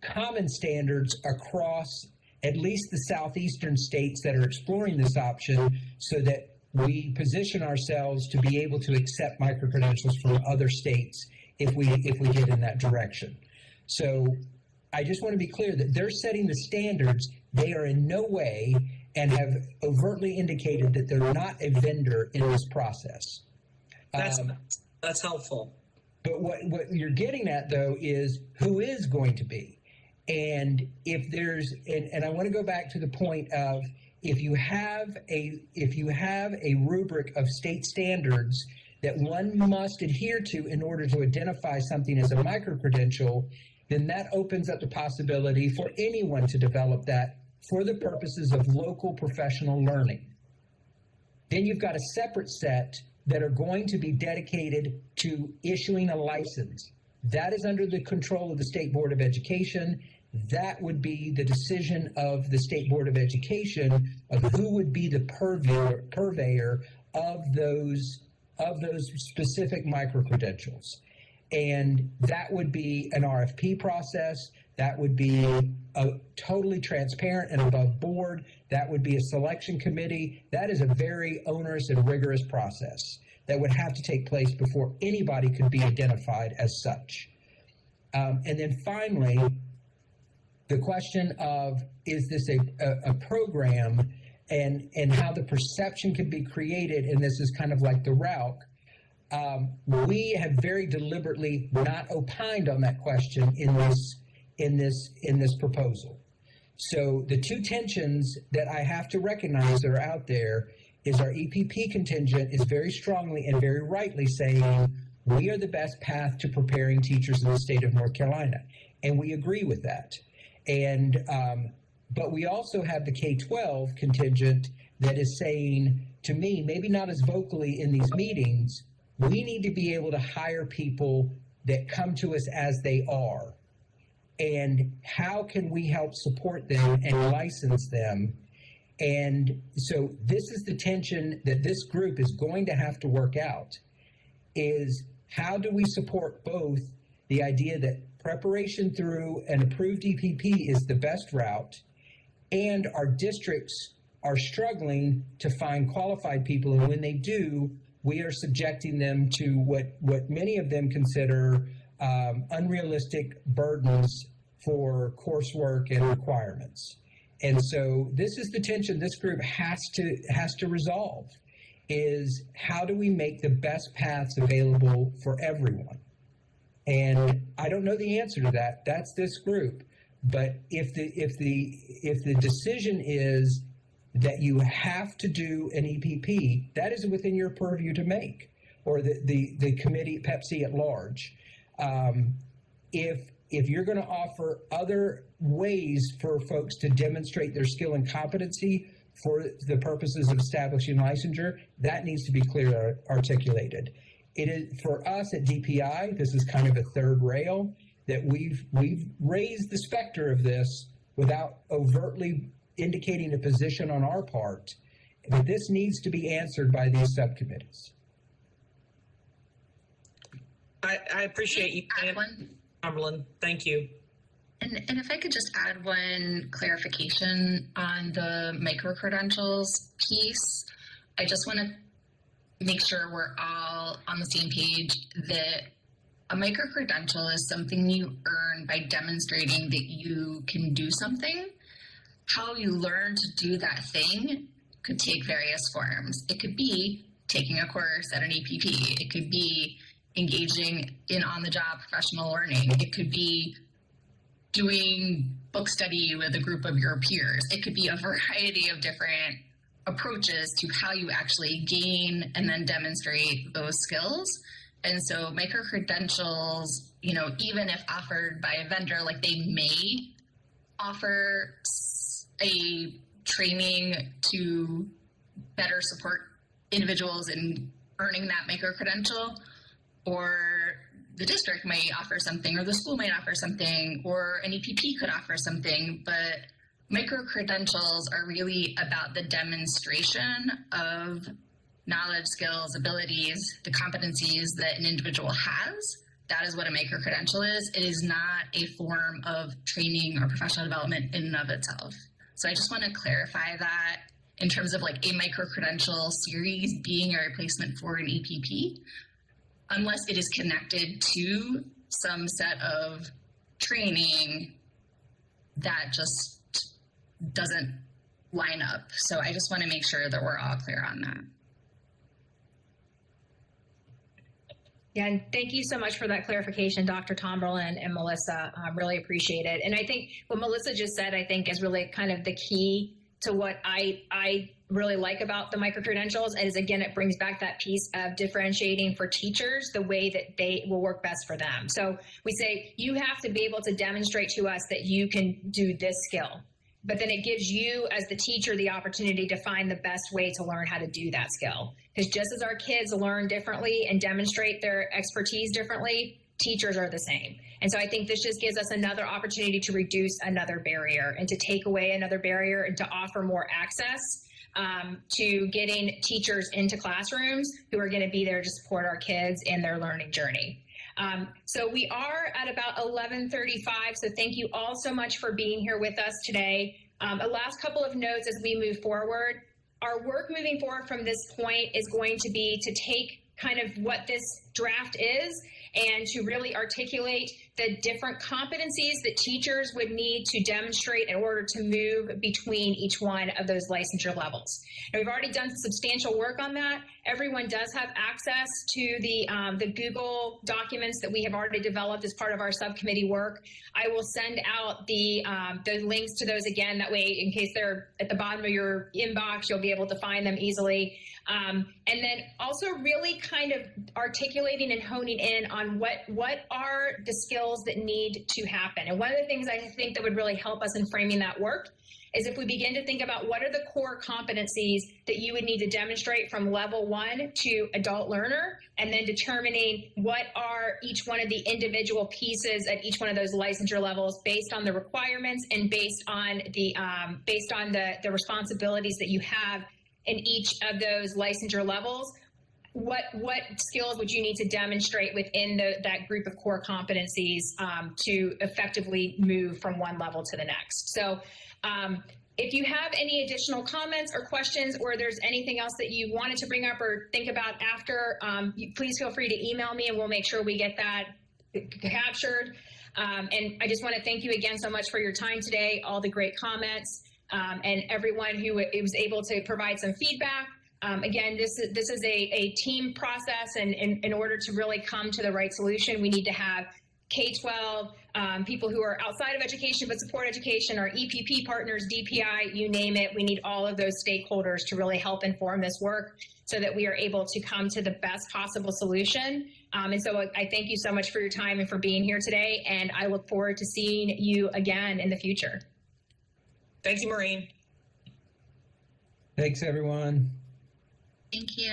common standards across at least the southeastern states that are exploring this option, so that we position ourselves to be able to accept micro-credentials from other states if we get in that direction. So I just want to be clear that they're setting the standards. They are in no way and have overtly indicated that they're not a vendor in this process. That's helpful. But what you're getting at, though, is who is going to be. And if there's, and I want to go back to the point of, if you have a rubric of state standards that one must adhere to in order to identify something as a micro-credential, then that opens up the possibility for anyone to develop that for the purposes of local professional learning. Then you've got a separate set that are going to be dedicated to issuing a license. That is under the control of the State Board of Education. That would be the decision of the State Board of Education of who would be the purveyor of those specific micro-credentials. And that would be an RFP process. That would be a totally transparent and above board. That would be a selection committee. That is a very onerous and rigorous process that would have to take place before anybody could be identified as such. And then finally, the question of, is this a program, and how the perception can be created, and this is kind of like the RAUC. We have very deliberately not opined on that question in this proposal. So the two tensions that I have to recognize that are out there is our EPP contingent is very strongly and very rightly saying we are the best path to preparing teachers in the state of North Carolina, and we agree with that. And but we also have the K-12 contingent that is saying to me, maybe not as vocally in these meetings, we need to be able to hire people that come to us as they are. And how can we help support them and license them? And so this is the tension that this group is going to have to work out, is how do we support both the idea that preparation through an approved EPP is the best route, and our districts are struggling to find qualified people, and when they do, we are subjecting them to what many of them consider unrealistic burdens for coursework and requirements. And so this is the tension this group has to resolve, is how do we make the best paths available for everyone? And I don't know the answer to that. That's this group. But if the decision is that you have to do an EPP, that is within your purview to make, or the committee, PEPSC at large. If you're going to offer other ways for folks to demonstrate their skill and competency for the purposes of establishing licensure, that needs to be clearly articulated. It is for us at DPI, this is kind of a third rail that we've raised the specter of this without overtly indicating a position on our part, but this needs to be answered by these subcommittees. I appreciate you, Cumberland. Thank you. And if I could just add one clarification on the micro-credentials piece, I just want to make sure we're all on the same page that a micro-credential is something you earn by demonstrating that you can do something. How you learn to do that thing could take various forms. It could be taking a course at an EPP. It could be engaging in on-the-job professional learning. It could be doing book study with a group of your peers. It could be a variety of different approaches to how you actually gain and then demonstrate those skills. And so micro-credentials, even if offered by a vendor, like they may offer a training to better support individuals in earning that micro-credential, or the district may offer something, or the school might offer something, or an EPP could offer something, but micro-credentials are really about the demonstration of knowledge, skills, abilities, the competencies that an individual has. That is what a micro-credential is. It is not a form of training or professional development in and of itself. So I just want to clarify that in terms of like a micro-credential series being a replacement for an EPP, unless it is connected to some set of training that just doesn't line up. So I just want to make sure that we're all clear on that. Yeah, and thank you so much for that clarification, Dr. Tomberlin and Melissa. I really appreciate it. And I think what Melissa just said, I think, is really kind of the key to what I really like about the micro-credentials is, again, it brings back that piece of differentiating for teachers the way that they will work best for them. So we say, you have to be able to demonstrate to us that you can do this skill. But then it gives you as the teacher the opportunity to find the best way to learn how to do that skill. Because just as our kids learn differently and demonstrate their expertise differently, teachers are the same. And so I think this just gives us another opportunity to reduce another barrier and to take away another barrier and to offer more access to getting teachers into classrooms who are going to be there to support our kids in their learning journey. So we are at about 11:35. So thank you all so much for being here with us today. A last couple of notes as we move forward. Our work moving forward from this point is going to be to take kind of what this draft is and to really articulate the different competencies that teachers would need to demonstrate in order to move between each one of those licensure levels. And we've already done substantial work on that. Everyone does have access to the Google documents that we have already developed as part of our subcommittee work. I will send out the links to those again. That way, in case they're at the bottom of your inbox, you'll be able to find them easily. And then also really kind of articulating and honing in on what are the skills that need to happen. And one of the things I think that would really help us in framing that work is if we begin to think about what are the core competencies that you would need to demonstrate from level 1 to adult learner, and then determining what are each one of the individual pieces at each one of those licensure levels based on the requirements and based on the responsibilities that you have in each of those licensure levels. What skills would you need to demonstrate within that group of core competencies to effectively move from one level to the next? So if you have any additional comments or questions, or there's anything else that you wanted to bring up or think about after, please feel free to email me and we'll make sure we get that captured. And I just want to thank you again so much for your time today, all the great comments, and everyone who was able to provide some feedback. Again, this is a team process, and in order to really come to the right solution, we need to have K-12, people who are outside of education but support education, our EPP partners, DPI, you name it. We need all of those stakeholders to really help inform this work so that we are able to come to the best possible solution. And so I thank you so much for your time and for being here today, and I look forward to seeing you again in the future. Thank you, Maureen. Thanks, everyone. Thank you.